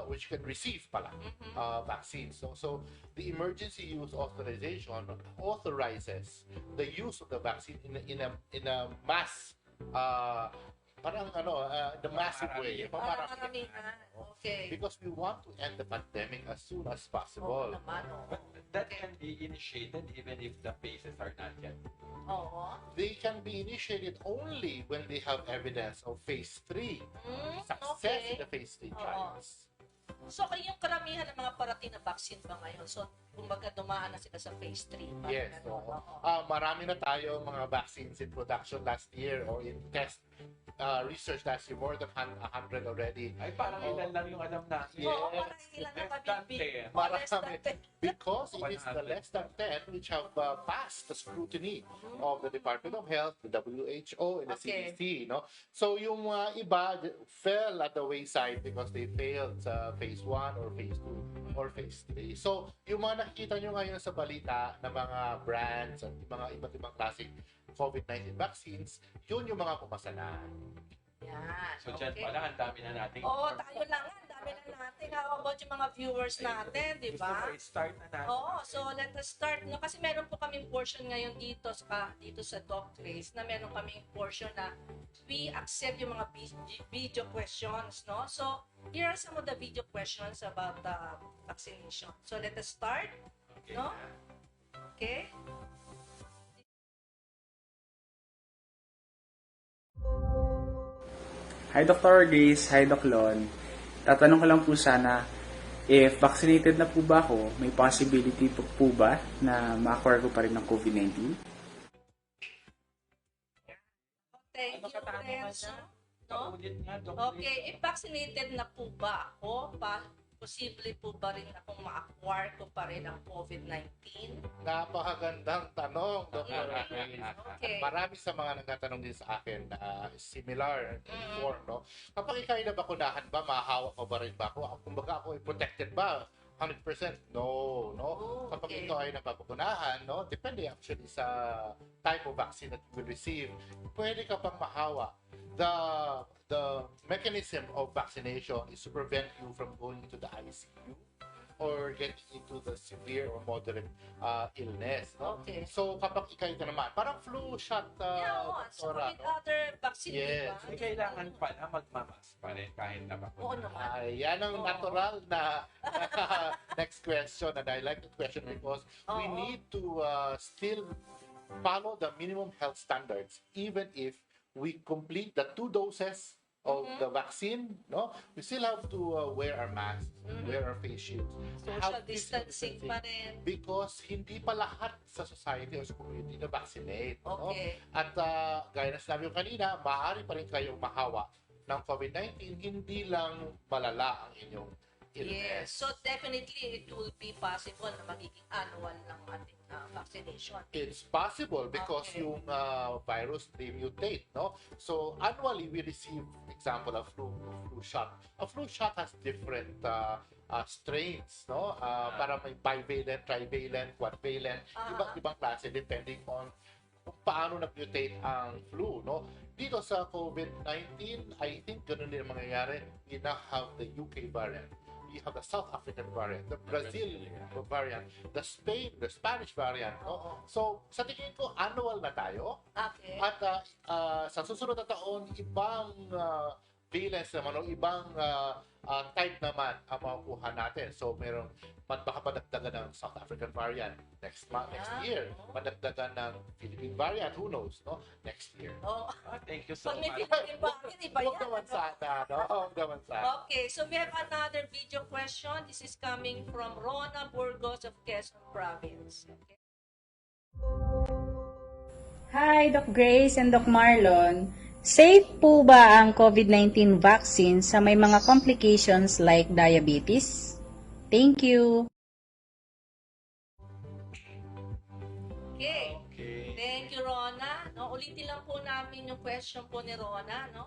which you can receive pala, vaccines. So the emergency use authorization authorizes the use of the vaccine in a mass, parang the massive way. Maramihan. Okay. Because we want to end the pandemic as soon as possible. Oo naman, But that can be initiated even if the phases are not yet. Oo. They can be initiated only when they have evidence of phase 3. Success okay. in the phase 3 trials. So, yung karamihan ng mga parating na vaccine ba ngayon? So, kumbaga dumaan na sila sa phase 3. Yes. Marami na tayo mga vaccines in production last year or in test research last year, more than 100 already. Ay, parang ilan lang yung alam natin. Yes. Oo, parang ilan na Less than kami. 10. Marami. Because it is the 100. less than 10 which have passed the scrutiny of the Department of Health, the WHO, and the Okay. CDC. No? So yung iba fell at the wayside because they failed sa phase 1 or phase 2 or phase 3. So yung mga nakikita nyo ngayon sa balita ng mga brands at yung mga iba't ibang klaseng COVID-19 vaccines, yun yung mga pumasa na. Yan. So dyan okay. pala, ang dami na natin. Oo, tayo lang. Ang dami na natin. How about yung mga viewers natin, di Gusto ba? ko i-start na natin. Oo, so let us start. No? Kasi meron po kaming portion ngayon dito sa Doc Trace na meron kaming portion na we accept yung mga video questions. No? So, here are some of the video questions about vaccination. So, let us start. Okay. No? Okay? Hi Dr. Grace, hi Doc Lon. Tatanong ko lang po sana, if vaccinated na po ba ako, may possibility po ba na ma-acquire ko pa rin ng COVID-19? Thank Ano you, katanungan Renzo. na? No? Paulit nga, Doc. Okay, if vaccinated na po ba ako, posible po ba rin akong ma-acquire ko pa rin ang COVID-19? Napakagandang tanong, Dr. Grace. Okay. Marami sa mga nagtatanong din sa akin na similar before, no? Kapag ikaw ay nabakunahan ba, mahawak ko ba rin ba ako? Kumbaga ako ay protected ba? 100%? No, no? Oh, Kapag okay. ikaw ay nabakunahan, no? Depende actually sa type of vaccine that you will receive. Pwede ka pang mahawa. The mechanism of vaccination is to prevent you from going into the ICU or getting into the severe or moderate illness. No? Okay. So kapag ikaw naman, parang flu shot, So doktora, with no? other vaccine, Yes. diba? May kailangan pala magmamas pa rin kahit na ba? Oo naman. Yan ang Oo. natural na next question, and I like the question because we Oo. need to still follow the minimum health standards even if we complete the 2 doses of the vaccine, no? We still have to wear our masks, wear our face shields, Social have physical distancing pa rin. because hindi pa lahat sa society or sa community na vaccinate. No? Okay. At gaya na sinabi ko kanina, maaari pa rin kayong mahawa ng COVID-19, hindi lang malala ang inyong illness. Yes. So definitely it will be possible na magiging annual ng ating vaccination. It's possible because Okay. yung virus, they mutate, no? So annually we receive, example, a flu shot. A flu shot has different strains, no? Para may bivalent, trivalent, quadvalent, iba't ibang klase depending on kung paano nag-mutate ang flu, no? Dito sa COVID-19, I think ganun din ang mangyayari. We now have the UK variant. We have the South African variant, the Brazil variant, the Spanish variant, no? So, sa tingin ko, annual na tayo. Okay. At sa susunod na taon, ibang valence naman o ibang type naman ang makukuha natin. So, meron baka padagdagan ng South African variant next year. Padagdagan ng Philippine variant, who knows, no? Next year. Oh. Thank you so Pag may much. Philippine variant, iba Huwag yan. naman sana, no? Huwag naman sana. Okay, so we have another video question. This is coming from Rona Burgos of Quezon Province. Okay. Hi, Doc Grace and Doc Marlon. Safe po ba ang COVID-19 vaccine sa may mga complications like diabetes? Thank you. Okay. Okay. Thank you, Rona. No, ulitin lang po namin yung question po ni Rona, no?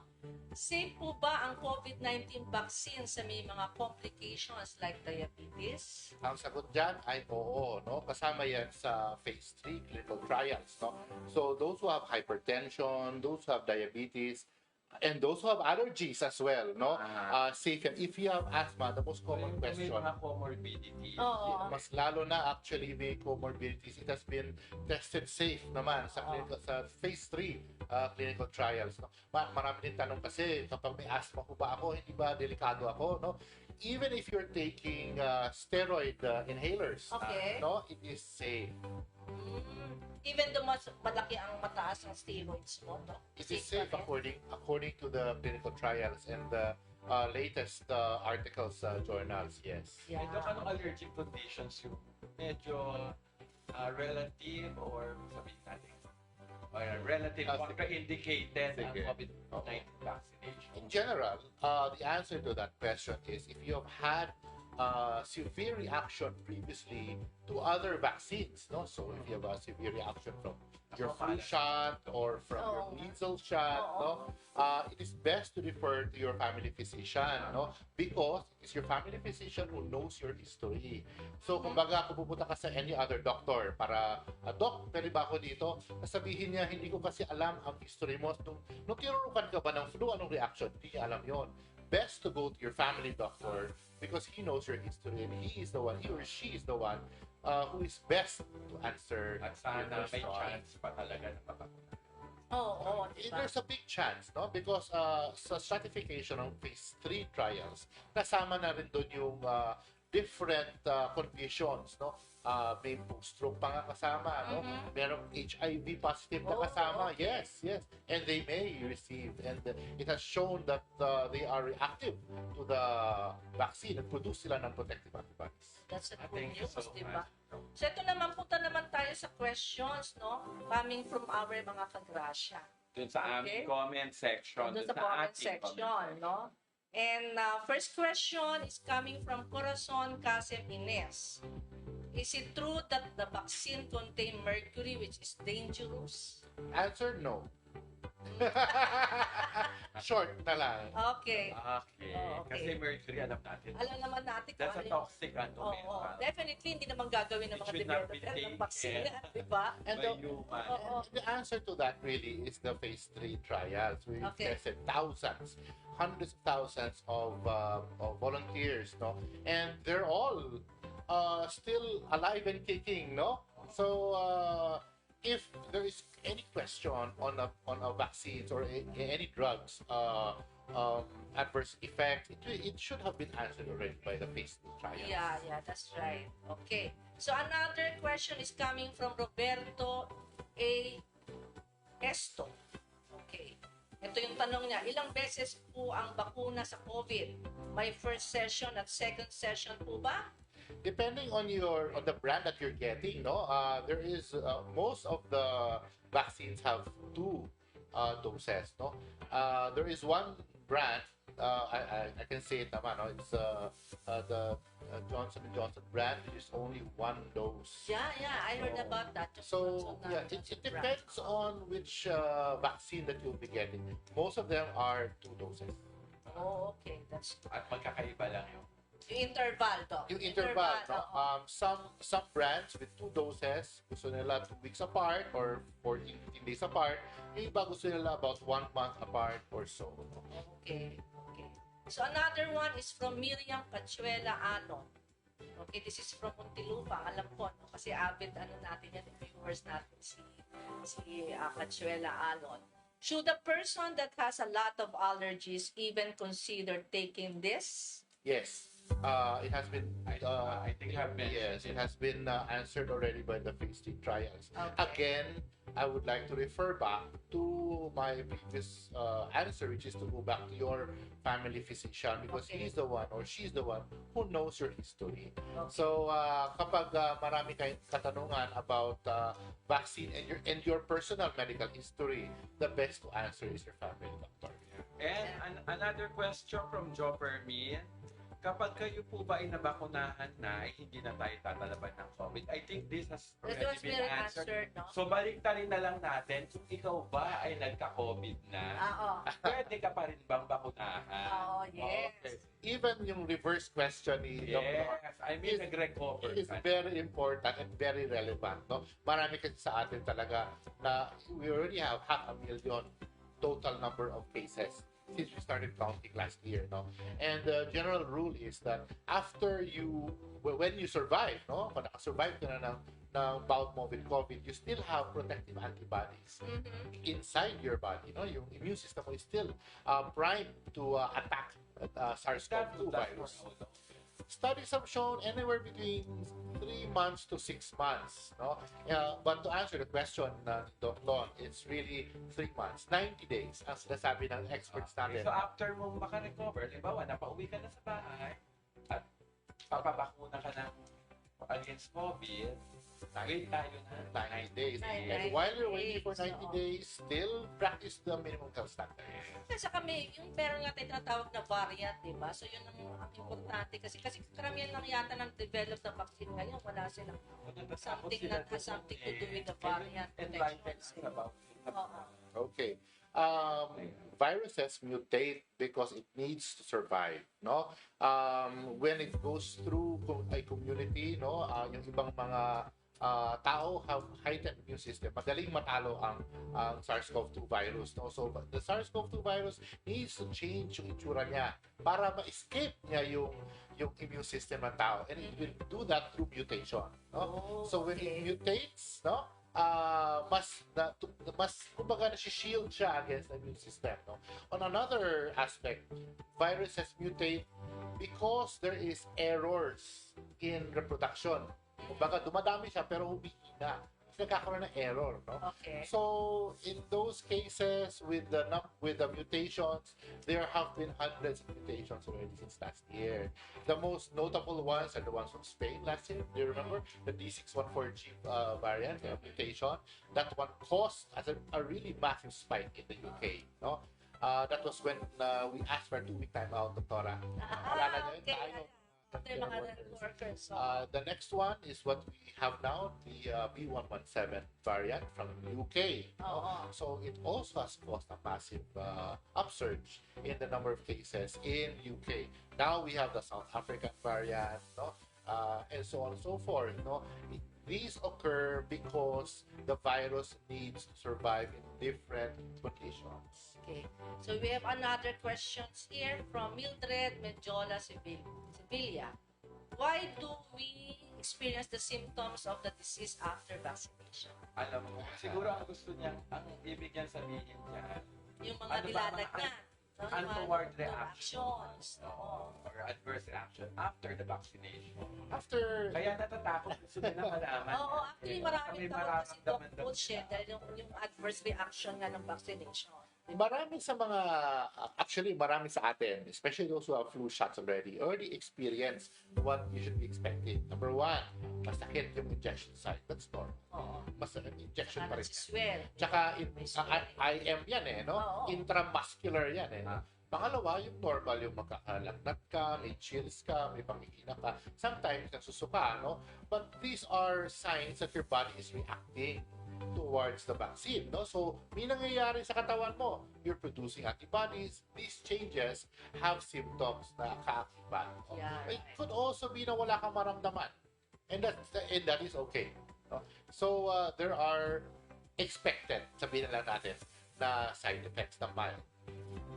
Safe po ba ang COVID-19 vaccine sa may mga complications like diabetes? Ang sagot dyan ay oo, no? Kasama yan sa phase 3 clinical trials, no? So those who have hypertension, those who have diabetes, and those who have allergies as well, no? Safe yan. If you have asthma, the most common May question, mga comorbidities. Oo. mas lalo na actually may comorbidities, it has been tested safe naman sa sa phase 3 clinical trials, no? Marami din tanong kasi kapag may asthma ko ba ako, hindi ba delikado ako, no? Even if you're taking steroid inhalers, Okay. no, it is safe. Even though mas malaki ang mataas ang steroids mo, no? It is Safe safe pa rin. according to the clinical trials and the latest articles, journals, yes. Yeah. Ito, anong allergic conditions yung medyo relative or sabihin natin relative contraindicated ang Sige. COVID-19 vaccination? In general, the answer to that question is if you have had severe reaction previously to other vaccines, no? So if you have a severe reaction from your flu shot or from your measles shot, no? It is best to refer to your family physician, no? Because it's your family physician who knows your history. So kumbaga kung pupunta ka sa any other doctor para, Doc, pwede ba ako dito? Sabihin niya, hindi ko kasi alam ang history mo. Nung tinurukan ka ba ng flu, anong reaction? Hindi niya alam yon. Best to go to your family doctor because he knows your history and he or she is the one who is best to answer At sana your may question. chance pa talaga na mapakuna. Oo, diba? There's a big chance, no? Because sa stratification ng phase 3 trials, kasama na rin doon yung different conditions, no? May stroke pa nga kasama, no? Merong HIV positive na kasama. Okay. Yes. And they may receive. And it has shown that they are reactive to the vaccine and produce sila ng protective antibodies. That's a good Thank you news, so diba? much. So ito naman, punta naman tayo sa questions, no? Coming from our mga Ka-Grasya. Dun sa Okay. aming comment section. Doon sa comment section, no? And first question is coming from Corazon Casem Ines. Is it true that the vaccine contain mercury which is dangerous? Answer, no. Short na lang. Okay. Okay. Oh, okay. Kasi mercury, alam natin. Alam naman natin kung That's a ano yung... toxic Oo, metal. definitely hindi naman gagawin ng It mga should not be developer ng taken. vaccine, di ba? And By the, human. Oo. the answer to that really is the phase 3 trials. We Okay. tested thousands, hundreds of thousands of volunteers, no? And they're all still alive and kicking, no? So if there is any question on a vaccines or any drugs adverse effect, it should have been answered already by the phase 2 trials. Yeah, that's right. Okay. So another question is coming from Roberto A. Esto. Okay. Ito yung tanong niya, ilang beses po ang bakuna sa COVID? May first session at second session po ba? Depending on the brand that you're getting, no, there is most of the vaccines have 2 doses, no. There is one brand, I can say it naman, no? It's the Johnson & Johnson brand, which is only one dose. Yeah, I heard about that. So yeah, it depends on which vaccine that you'll be getting. Most of them are 2 doses. Oh, okay. That's At magkakaiba lang yung yung interval, Doc. Yung interval, no? oo. Some brands with 2 doses, gusto nila 2 weeks apart or 14, 15 days apart. Yung iba gusto nila about 1 month apart or so. Okay. So another one is from Miriam Cachuela Anon. Okay, this is from Muntinlupa. Alam ko, no? Kasi avid natin yan, viewers natin si Cachuela Anon. Should a person that has a lot of allergies even consider taking this? Yes. It has been. I think have been. Yes, it has been answered already by the phase 3 trials. Okay. Again, I would like to refer back to my previous answer, which is to go back to your family physician because Okay. he's the one or she's the one who knows your history. Okay. So kapag marami kayong katanungan about vaccine and your personal medical history, the best to answer is your family doctor. And another question from Joe Permin. Kapag kayo po ba ay nabakunahan na, ay hindi na tayo tatalaban ng COVID? I think this has That already was been very answered. answered, no? So baliktarin na lang natin, kung ikaw ba ay nagka-COVID na, Oo. pwede ka pa rin bang bakunahan? Oo, yes. Okay. Even yung reverse question ni Dr. Yes, I mean nag-recover. It is very important and very relevant. No? Marami kasi sa atin talaga na we already have 500,000 total number of cases since we started counting last year, no? And the general rule is that when you survive, no? Kung nakasurvive ka na ng bout mo with COVID, you still have protective antibodies inside your body, no? Yung immune system mo is still primed to attack SARS-CoV-2 virus. Studies have shown anywhere between 3 months to 6 months, no? But to answer the question, Doc Lon, it's really 3 months, 90 days, ang sinasabi ng experts natin. So after mo maka-recover, halimbawa, napauwi ka na sa bahay, at papabakuna ka ng against COVID, wait tayo na 90 days. 90 And while you're waiting for days, 90 days, still practice the minimum health standard. Kasi kami, yung meron nga tayo tinatawag na variant, di ba? So yun ang importante kasi karamihan lang yata ng develop na vaccine ngayon, wala silang something that has something to do with the variant protection. Oo. Okay. Viruses mutate because it needs to survive, no? When it goes through a community, no, yung ibang mga tao have heightened immune system, magaling matalo ang SARS-CoV-2 virus, no? So the SARS-CoV-2 virus needs to change yung itsura niya para ma-escape niya yung immune system ng tao, and it will do that through mutation, no? So when it mutates, no, mas kumbaga na-shield siya against the immune system, no? On another aspect, viruses mutate because there is errors in reproduction. Kumbaga dumadami siya pero humihina. Nagkakaroon ng error, no? Okay. So in those cases with the mutations, there have been hundreds of mutations already since last year. The most notable ones are the ones from Spain last year. Do you remember the D614G variant mutation? That one caused a really massive spike in the UK, no? That was when we asked for a 2-week timeout, Doktora. Alala niyo yun? Okay. After mga workers. The next one is what we have now, the B117 variant from UK. Oo. So it also has caused a massive upsurge in the number of cases in UK. Now we have the South African variant, no? And so on and so forth. No? These occur because the virus needs to survive in different conditions. Okay. So we have another questions here from Mildred Medjola Sevilla. Why do we experience the symptoms of the disease after vaccination? Alam mo, siguro ang gusto niya, ang ibig niya sabihin niya, Yung mga Ano ba, dilalag mga niya. untoward Mga reactions. Oo. or adverse reaction after the vaccination. After Kaya natatakot gusto nila malaman. Oo, actually maraming tao kasi mararamdaman bullshit dahil yung adverse reaction nga ng vaccination. marami sa atin, especially those who have flu shots already experience what you should be expecting. Number one, masakit yung injection site. That's normal. Oo. Injection pa rin. Nagsiswell. Tsaka May swelling. IM yan no? Oo. Intramuscular yan Pangalawa, yung normal, yung magkakalagnat ka, may chills ka, may pangihina ka, sometimes nagsusuka, no? But these are signs that your body is reacting towards the vaccine, no? So, may nangyayari sa katawan mo. You're producing antibodies. These changes have symptoms na kaakibat. Yeah, It could also be na wala kang maramdaman. And that is okay. No? So, there are expected, sabihin na lang natin, na side effects ng mild.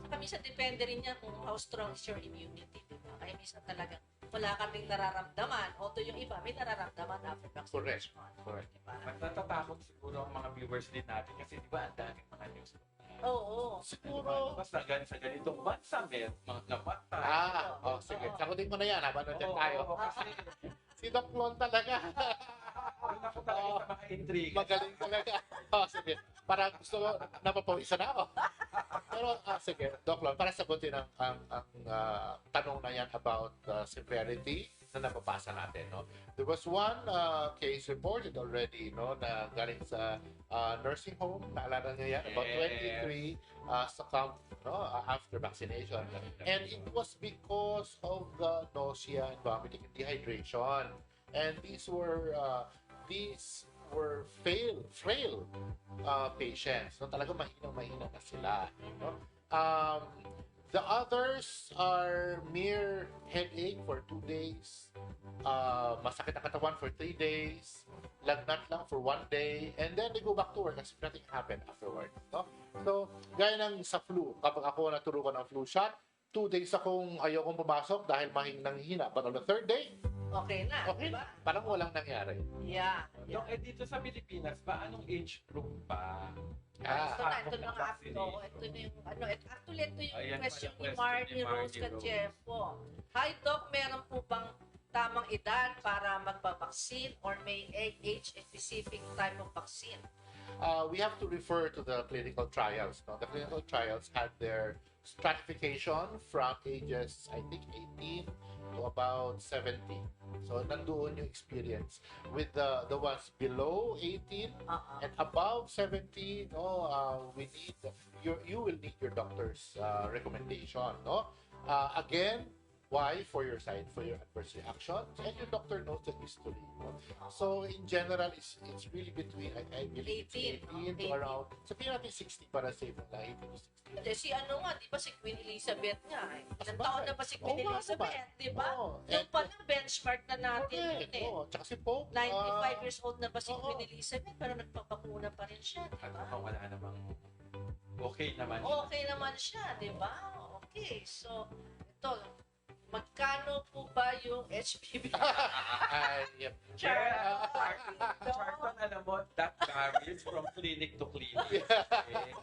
Saka minsan depende rin yan kung how strong is your immunity, di ba? Kaya minsan talaga wala kaming nararamdaman. Although yung iba may nararamdaman after vaccination. Correct. Diba? Mas natatakot siguro ang mga viewers din natin kasi di ba ang daming mga news. Oo. Siguro. Basta sa ganitong bansa, may mga namatay. Sige. Sagutin mo na yan habang nandiyan tayo. Kasi Si Doc Lon talaga. doon ako talaga sa mga intriga. Magaling talaga. Sige. Para gusto ko, napapawisan na ako. Pero, sige, Doc Lon, para sagutin ang tanong na yan about severity na napapasa natin. No? There was one case reported already no, na galing sa nursing home. Naalala niyo yan? About 23 succumbed after vaccination. And it was because of the nausea and vomiting and dehydration. And these were frail patients. No, talaga mahina na sila. No? The others are mere headache for 2 days, masakit ang katawan for 3 days, lagnat lang for 1 day, and then they go back to work as if nothing happened afterward. No? So, gaya ng sa flu, kapag ako naturukan ng flu shot, 2 days akong ayokong pumasok dahil nanghihina. But on the 3rd day, Okay na, okay diba? na. Parang walang nangyari. Yeah. Dok, dito sa Pilipinas ba, anong age group pa? Ito na nga ako. Ito na yung, actually, ito yung Ayan question pala, ni question ni Marnie Rose Marnie Rose. Cachepo. Hi, Doc, meron po bang tamang edad para magpabaksin or may age-specific type of vaccine? We have to refer to the clinical trials. No? The clinical trials had their stratification from ages, I think, 18 to about 70. So, nandoon yung experience. With the ones below 18 and above 70, we need you will need your doctor's recommendation. No, again. Why? For your side, for your adverse reactions, and your doctor knows the history. No? So, in general, it's really between, I believe, 18 to around, sabihin natin 60 para safe na 18 to 60. Hindi, si ano nga, di ba si Queen Elizabeth nga eh. Ilang Bakit? taon na ba si Queen Oo nga Elizabeth, naman. di ba? Oo. Yung pala, benchmark na natin yun eh. Tsaka si Pope. 95 years old na ba si oo. Queen Elizabeth, pero nagpapakuna pa rin siya, di At ba? mukhang wala namang okay naman. Okay naman siya, di ba? Okay, so, ito, magkano po ba yung HPV? Yep. Charton, alam mo, that varies from clinic to clinic. Okay?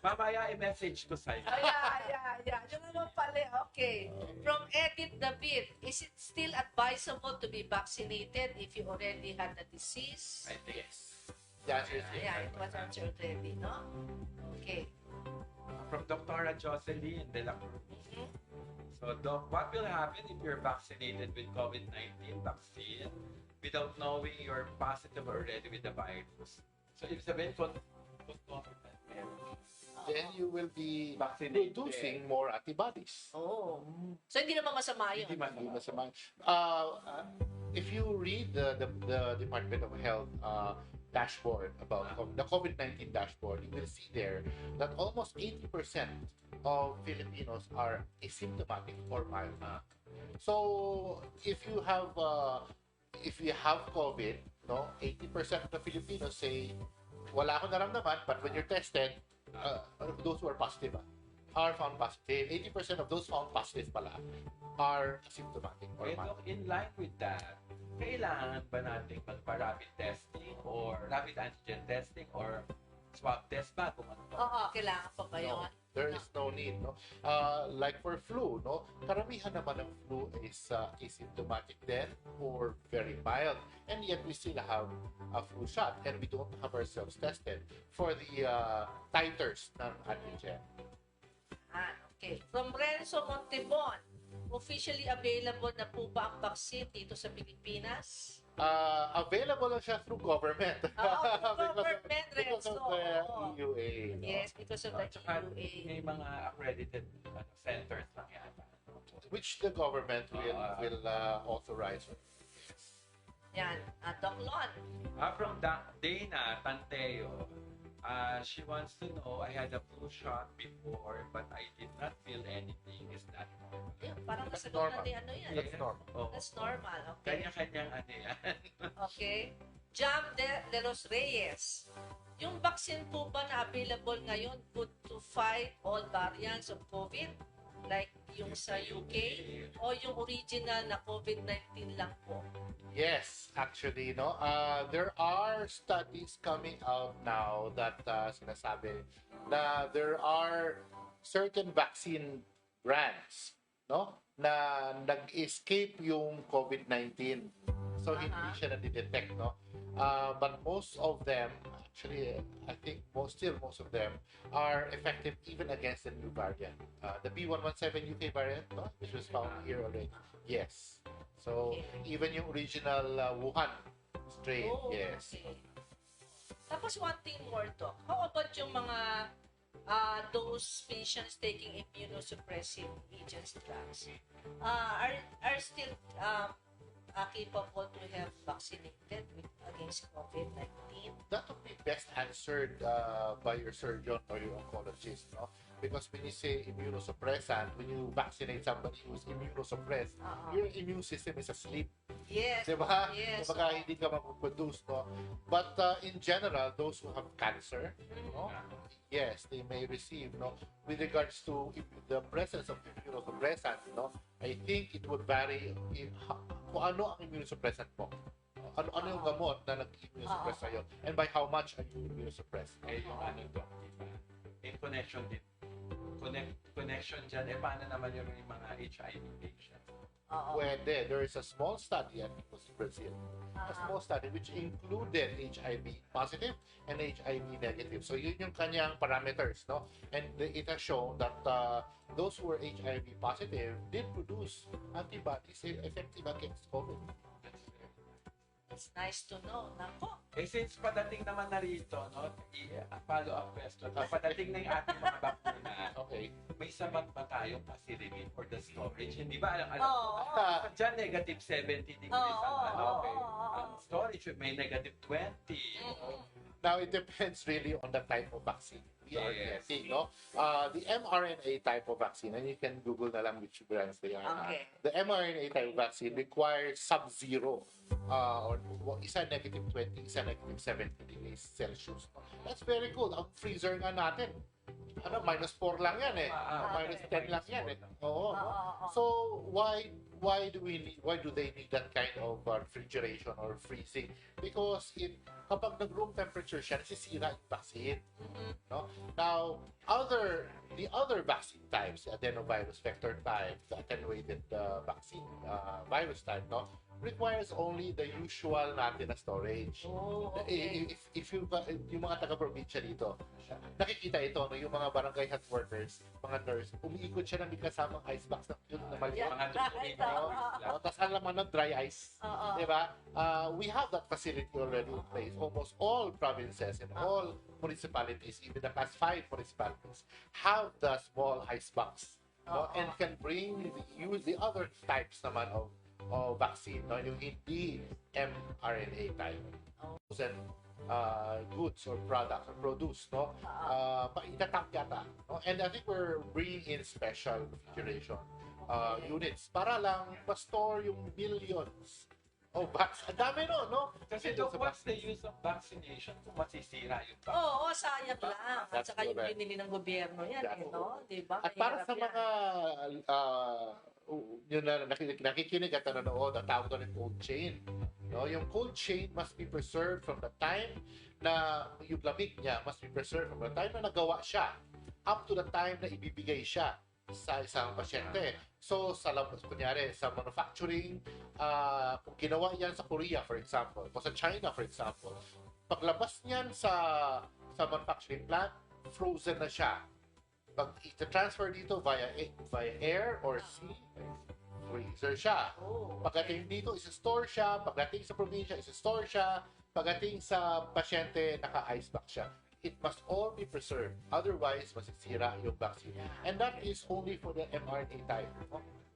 Mamaya i-message ko sa'yo. Yeah. Yun naman pala. Okay. From Edith David, is it still advisable to be vaccinated if you already had the disease? I think. Yes. The answer is yes. Yeah, it was answered already, no? Okay. From Dr. Jocelyn de la Cruz. Mhm. So, Doc, what will happen if you're vaccinated with COVID-19 vaccine without knowing you're positive already with the virus? So, if sabihin kung meron, Then you will be Vaccinated. producing more antibodies. Oh. So, hindi naman masama yun. Hindi masama. If you read the Department of Health dashboard about the COVID-19 dashboard, you will see there that almost 80% of Filipinos are asymptomatic or mild. So if you have COVID, 80% of the Filipinos say wala akong naramdaman, but when you're tested, those who are positive are found positive. 80% of those found positive pala are asymptomatic or mild. Doc, in line with that, kailangan ba natin magpa-rapid testing or rapid antigen testing or swab test ba? Oo, kailangan pa ba yun? There is no need, no? Like for flu, no? Karamihan naman ng flu is asymptomatic then or very mild. And yet we still have a flu shot and we don't have ourselves tested for the titers ng antigen. Okay. From Renzo Montebon, officially available na po ba ang vaccine dito sa Pilipinas? Available lang siya through government. Government, because of Renzo. the EUA. No? Yes, because of the At saka EUA. may mga accredited centers lang yata. Which the government will authorize. Yan. Doc Lon. From Dana Tanteo, she wants to know, I had a flu shot before, but I did not feel anything. Is that normal? Yan, parang That's nasagot normal. na ni ano yan. That's normal. Oh. That's normal. Okay. Kanya-kanyang ano yan. Okay. Jam de los Reyes. Yung vaccine po ba na available ngayon good to fight all variants of COVID? Like yung sa UK? O yung original na COVID-19 lang po? Yes, actually, no. There are studies coming out now that sinasabi na there are certain vaccine brands, no, na nag-escape yung COVID-19. So hindi siya na-detect, no. But most of them, actually, I think most of them are effective even against the new variant. The B117 UK variant, no, which was found here already. Yes. So, even yung original Wuhan strain, yes. Okay. Tapos one thing more, Doc. How about yung mga those patients taking immunosuppressive agents drugs? Are still capable to have vaccinated against COVID-19? That would be best answered by your surgeon or your oncologist, no? Because when you say immunosuppressant, when you vaccinate somebody who's immunosuppressed, your immune system is asleep. Yes. Diba? Yes. Kumbaga, hindi ka mag-produce, no? But in general, those who have cancer, no? Yes, they may receive, no? With regards to the presence of immunosuppressant, no? I think it would vary kung ano ang immunosuppressant mo. Ano yung gamot na nag-immunosuppress sa'yo? And by how much are you immunosuppressed? Yung ano to, diba? In connection din. Connection dyan, paano naman yung mga HIV patients? Pwede. There is a small study, I think it was in Brazil, a small study which included HIV positive and HIV negative. So yun yung kanyang parameters, no? And it has shown that those who were HIV positive did produce antibodies effective against COVID. It's nice to know. Nako. Since padating naman na rito, no, follow-up question, padating na yung ating mga bakuna, Okay. may sapat ba tayong facility for the storage? Hindi ba alam Oo. Diyan negative 70 degrees ang ano, ang storage may negative 20. Now, it depends really on the type of vaccine we are Yes. getting, no? The mRNA type of vaccine, and you can Google na lang which brands they are. Okay. The mRNA type of vaccine requires sub-zero, or isa negative 20, isa negative 70 degrees Celsius. No? That's very good. Ang freezer nga natin, minus 4 lang yan eh. Minus 10 lang yan eh. Oo. So, why do they need that kind of refrigeration or freezing? Because kapag nag-room temperature siya, nasisira yung vaccine. No? Now, the other vaccine types, the adenovirus vector type, the attenuated vaccine virus type, no, requires only the usual natin na storage. Okay. If yung mga taga-probinsya dito, nakikita ito, no, yung mga barangay health workers, mga nurse, umiikot siya ng may kasamang ice box na cute na maliit. Mga Right. Tapos ang laman ng dry ice. Diba? We have that facility already in place. Almost all provinces and all municipalities, even the past 5 municipalities, have the small ice box. No? And can bring the other types naman of vaccine, no? Yung hindi mRNA type. And goods or products or produce, no? Itatap yata. No? And I think we're bringing in special refrigeration units para lang ma-store yung millions of vaccines. Ang dami no? Kasi what's the use of vaccination kung masisira yung vaccine? Oo, sayang lang. At That's saka yung correct. binili ng gobyerno yan, Exactly. no? Diba? At para Mahirap sa yan. mga yun na nakikinig at nanonood, ang tawag doon yung cold chain. No, yung cold chain must be preserved from the time na yung lamig niya must be preserved from the time na nagawa siya up to the time na ibibigay siya sa isang pasyente. So, kunyari, sa manufacturing, kung ginawa yan sa Korea, for example, o sa China, for example, paglabas niyan sa manufacturing plant, frozen na siya. Pag i-transfer dito via air or sea, freezer siya. Pagdating dito, isa-store siya. Pagdating sa probinsya, isa-store siya. Pagdating sa pasyente, naka-ice box siya. it must all be preserved. Otherwise, masisira yung vaccine. And that is only for the mRNA type.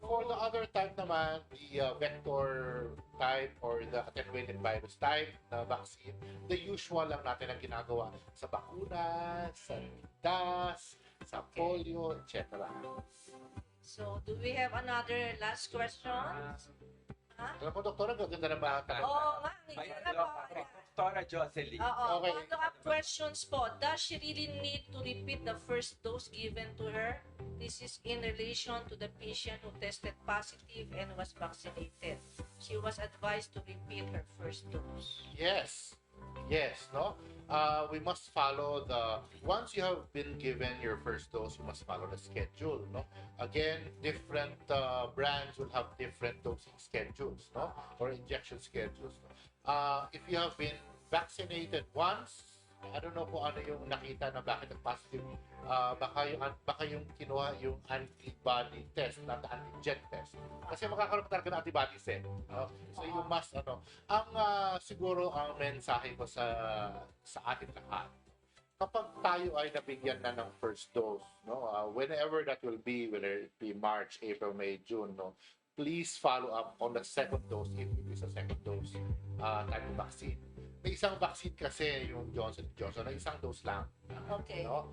For the other type naman, the vector type or the attenuated virus type na vaccine, the usual lang natin ang ginagawa sa bakuna, sa DAS, sa polio, etc. So, do we have another last question? Alam mo, doktora, gaganda na ba? Oo nga, hindi na po. Dr. Jocelyn. Oo, Okay. follow-up questions po. Does she really need to repeat the first dose given to her? This is in relation to the patient who tested positive and was vaccinated. She was advised to repeat her first dose. Yes. Yes, no? We must follow once you have been given your first dose, you must follow the schedule, no? Again, different brands will have different dosing schedules, no? Or injection schedules. If you have been vaccinated once, I don't know kung ano yung nakita na bakit positive. Baka yung kinuha yung antibody test, not the antigen test. Kasi makakaroon talaga ng antibodies eh. So you must, siguro ang mensahe ko sa atin lahat, kapag tayo ay nabigyan na ng first dose, no, whenever that will be, whether it be March, April, May, June, no, please follow up on the second dose if it is a second dose type of vaccine. May isang vaccine kasi, yung Johnson & Johnson, na isang dose lang. Okay. No?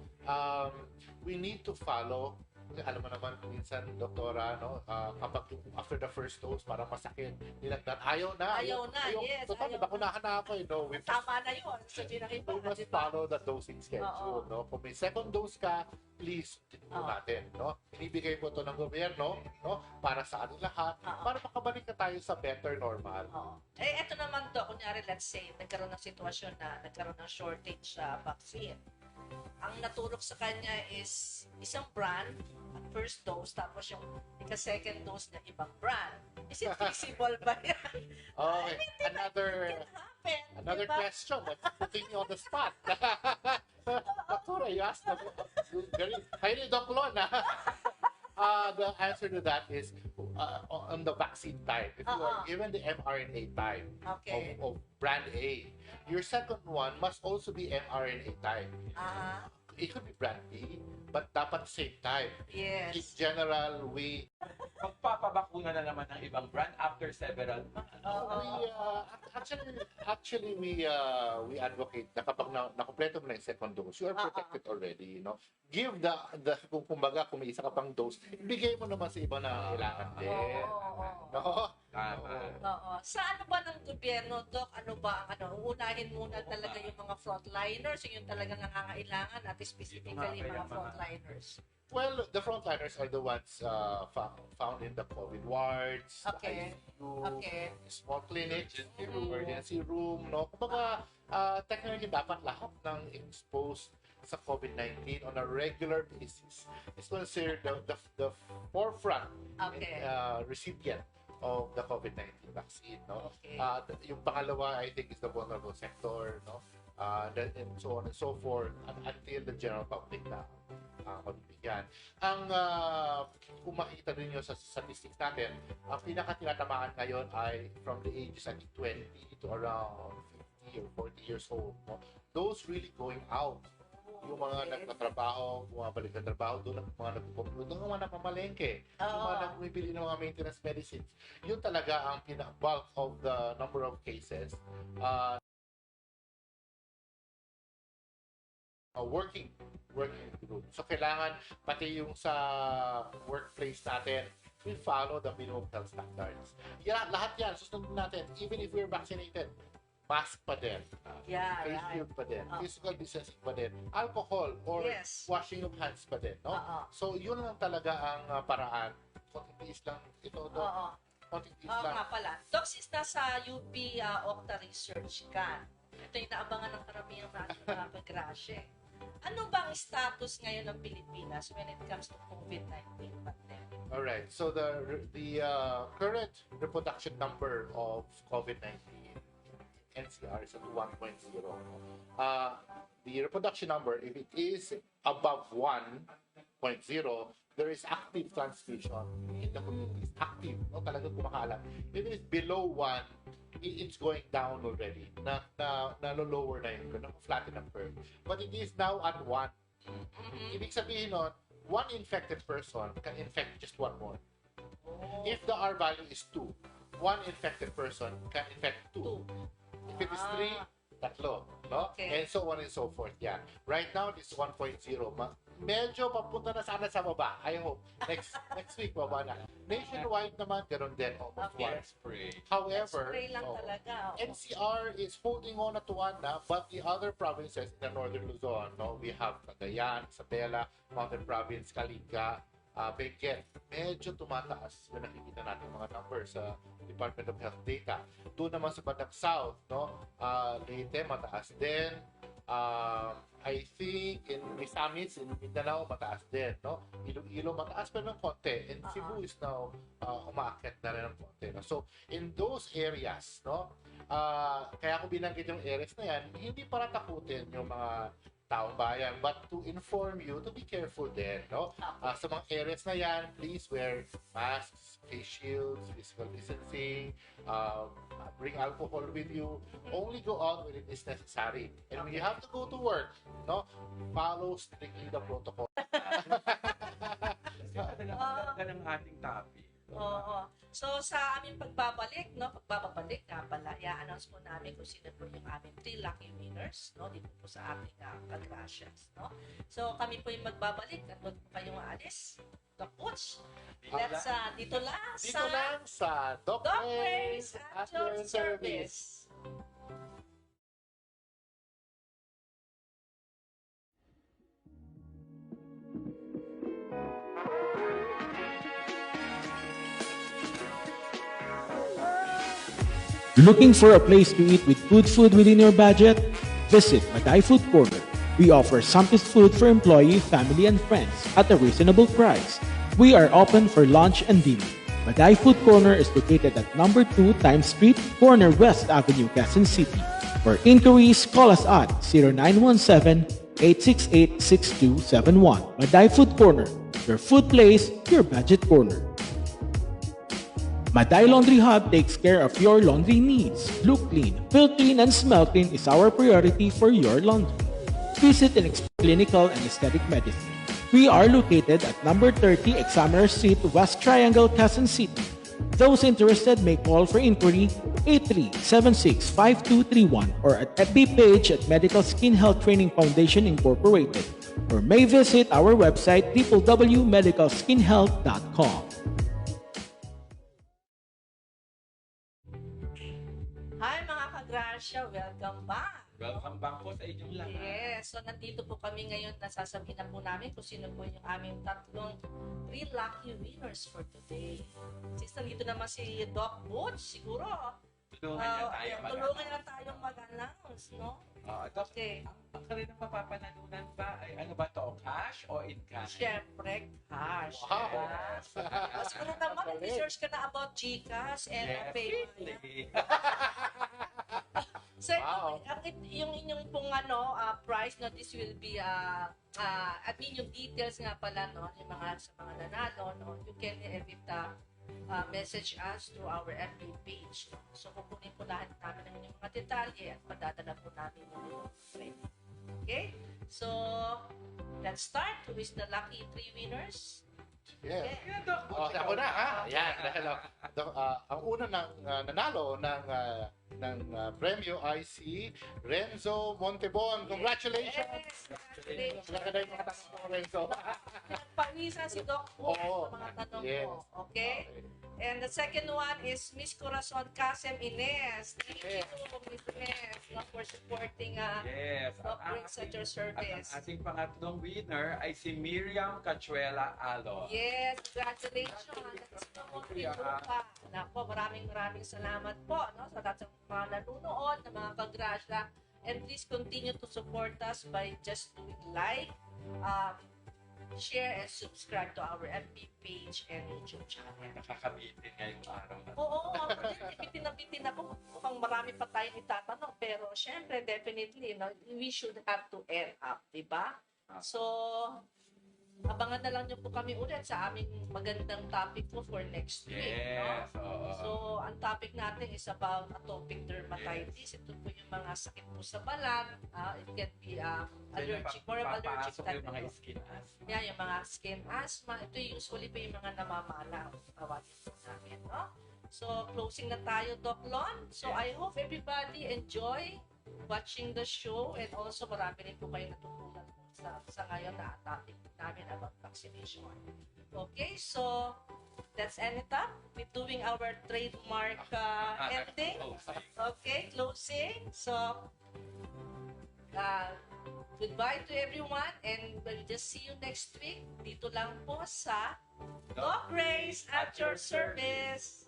We need to follow, alam mo naman, minsan, doktora, no? Kapag after the first dose, parang masakit, nilagdan, ayaw na. Yes. Total, nakunahan na ako. No? Tama na yun. Sabi ng iba, We must follow the dosing schedule. No? Kung may second dose ka, please, tignan natin. No? Inibigay po ito ng gobyerno, no? Para sa ating lahat, para makabalik na tayo sa better normal. Eto naman to, kunyari, let's say, nagkaroon ng sitwasyon na nagkaroon ng shortage sa vaccine. Ang naturok sa kanya is isang brand at first dose, tapos yung second dose na ibang brand. Is it feasible ba yan? Okay, I mean, another diba? question. That's putting you on the spot. Doktora, you asked very highly Doklon. The answer to that is on the vaccine type. If you are given the mRNA type of brand A, your second one must also be mRNA type. It could be brand B, but dapat same type. Yes. In general, we Magpapabakuna na naman ng ibang brand after several months. actually we advocate na kapag nakumpleto mo na yung second dose, you are protected already, you know. Give kumbaga kung may isa ka pang dose, ibigay mo naman sa iba na kailangan din. No? Sa ano ba ng gobyerno, Doc? Ano ba ang uunahin muna talaga yung mga frontliners, yung talagang nangangailangan at specifically mga frontliners? Well, the frontliners are the ones found in the COVID wards, Okay. the ICU, small clinics, emergency room, no? Kumbaga, technically dapat lahat ng exposed sa COVID-19 on a regular basis is considered the forefront recipient of the COVID-19 vaccine, no? Yung pangalawa, I think, is the vulnerable sector, no? And so on and so forth until the general public na mabibigyan. Kung makikita rin nyo sa statistics natin, ang pinaka-tinatamaan ngayon ay from the ages I think 20 to around 50 or 40 years old. No? Those really going out. Yung mga nagtatrabaho, bumabalik na trabaho, doon ang mga nagpupunta, doon ang mga nagmamalengke, yung mga nagmibili ng mga maintenance medicines. Yun talaga ang bulk of the number of cases. Working group. So, kailangan pati yung sa workplace natin, we follow the minimum health standards. Lahat yan, susundin natin. Even if we're vaccinated, mask pa din. Face shield pa din. Physical distancing pa din. Alcohol or washing of hands pa din. No? So, yun lang talaga ang paraan. Konting tiis lang ito. Konting tiis lang. Nga pala. Doc, since nasa UP Octa Research ka, ito yung naabangan ng karamihan natin mga Ka-Grasya. Ano bang status ngayon ng Pilipinas when it comes to COVID-19 pandemic? Alright, so the current reproduction number of COVID-19 NCR is at 1.0. The reproduction number, if it is above 1.0, there is active transmission in the communities. Active, no? Talagang kumakalat. If it is below 1, it's going down already. Nalo-lower na yun. Flatten ang curve. but it is now at 1. Ibig sabihin nun, one infected person can infect just one more. If the R value is 2, one infected person can infect 2. If it is 3, tatlo. No? Okay. And so on and so forth. Yeah. Right now, this 1.0. Medyo papunta na sana sa baba. I hope. Next week, baba na. Nationwide naman, ganun din. Almost Okay. one. Spray. However, Spray lang talaga. NCR is holding on at 1 na, but the other provinces in the northern Luzon, no, we have Cagayan, Isabela, Mountain Province, Kalinga, Benguet, medyo tumataas yung nakikita natin mga numbers sa Department of Health data. Doon naman sa bandang south, no, Leyte, mataas din. I think in Misamis, in Mindanao, mataas din, no? Iloilo, mataas pa ng konti. And Cebu is now umaakyat na rin ng konti. No? So, in those areas, no, kaya ko binanggit yung areas na yan, hindi para takutin yung mga taong bayan, but to inform you to be careful din, no? Sa mga areas na yan, please wear masks, face shields, physical distancing, bring alcohol with you, only go out when it is necessary. And when you have to go to work, no, follow strictly the protocol. Ganda ng ating topic. Oo. So, sa aming pagbabalik, no, pagbabalik nga pala, i-announce po namin kung sino po yung aming 3 lucky winners, no, dito po sa ating Ka-Grasya, no. So, kami po yung magbabalik at huwag po kayong aalis. Doc Butch, let's, dito lang sa Doc Doc Ray's Ray's at your service. Looking for a place to eat with good food within your budget? Visit Maday Food Corner. We offer Sampis food for employee, family, and friends at a reasonable price. We are open for lunch and dinner. Maday Food Corner is located at number 2 Times Street, corner West Avenue, Quezon City. For inquiries, call us at 0917-868-6271. Maday Food Corner, your food place, your budget corner. Maday Laundry Hub takes care of your laundry needs. Look clean, feel clean, and smell clean is our priority for your laundry. Visit and explore clinical and aesthetic medicine. We are located at number 30 Examiner Street, West Triangle, Quezon City. Those interested may call for inquiry 8376-5231 or at FB page at Medical Skin Health Training Foundation Incorporated, or may visit our website www.medicalskinhealth.com. Hi mga Ka-Grasya, welcome back. Welcome back po sa inyong lahat. Yes, so nandito po kami ngayon, nasasabihin na po namin kung sino po yung aming tatlong 3 lucky winners for today. Since nandito naman si Doc Butch, siguro tulungan na tayong mag-announce, no? Doc, Okay. ang kaninang mapapanalunan ba ay ano ba to? Cash o in cash? Siyempre, cash. Wow. Yes. Siguro naman, research ka na about GCash and PayPal. Definitely. So, Wow. yung inyong pong price, no, this will be, yung details nga pala, no, yung sa mga nanalo, no, you can message us through our FB page. No? So, kukunin po lahat namin ng inyong mga detalye at padadala po namin yung training. Okay? So, let's start. Who is the lucky 3 winners? Yeah. Yeah, Doc. Ako na, ha? Ayan. Ang una nanalo ng premyo ay si Renzo Montebon. Congratulations! Yes! Maganda yung mga tanong mo, Renzo. Pinagpawisa si Doc po Oo. sa mga tanong Yes. mo. Okay? And the second one is Miss Corazon Casem Ines. Thank you, Miss Ines, for supporting Yes. Doc Ray's at your At ang service. ating pangatlong winner ay si Miriam Cachuela Alo. Yes, congratulations. Nako, maraming salamat po, no, sa lahat ng mga nanonood, ng mga Ka-Grasya. And please continue to support us by just doing like, share, and subscribe to our FB page and YouTube channel. Nakakabitin ngayong araw na. Oo, ako din, bitin ako. Mukhang marami pa tayong itatanong. Pero syempre, definitely, no, we should have to end up, di ba? So, abangan na lang niyo po kami ulit sa aming magandang topic po for next week. Yes, No? oo. So, ang topic natin is about atopic dermatitis. Ito po yung mga sakit po sa balat. It can be allergic, more of allergic Papasok type. yung mga skin asthma. Yan, yung mga skin asthma. Ito usually po yung mga namamala. Tawagin po namin, no? So, closing na tayo, Doc Lon. So, I hope everybody enjoy watching the show and also marami rin po kayo natutunan po sa ngayon na topic namin about vaccination. Okay, so let's end it up with doing our trademark ending. Okay, closing. So, goodbye to everyone and we'll just see you next week. Dito lang po sa Doc Grace at your service.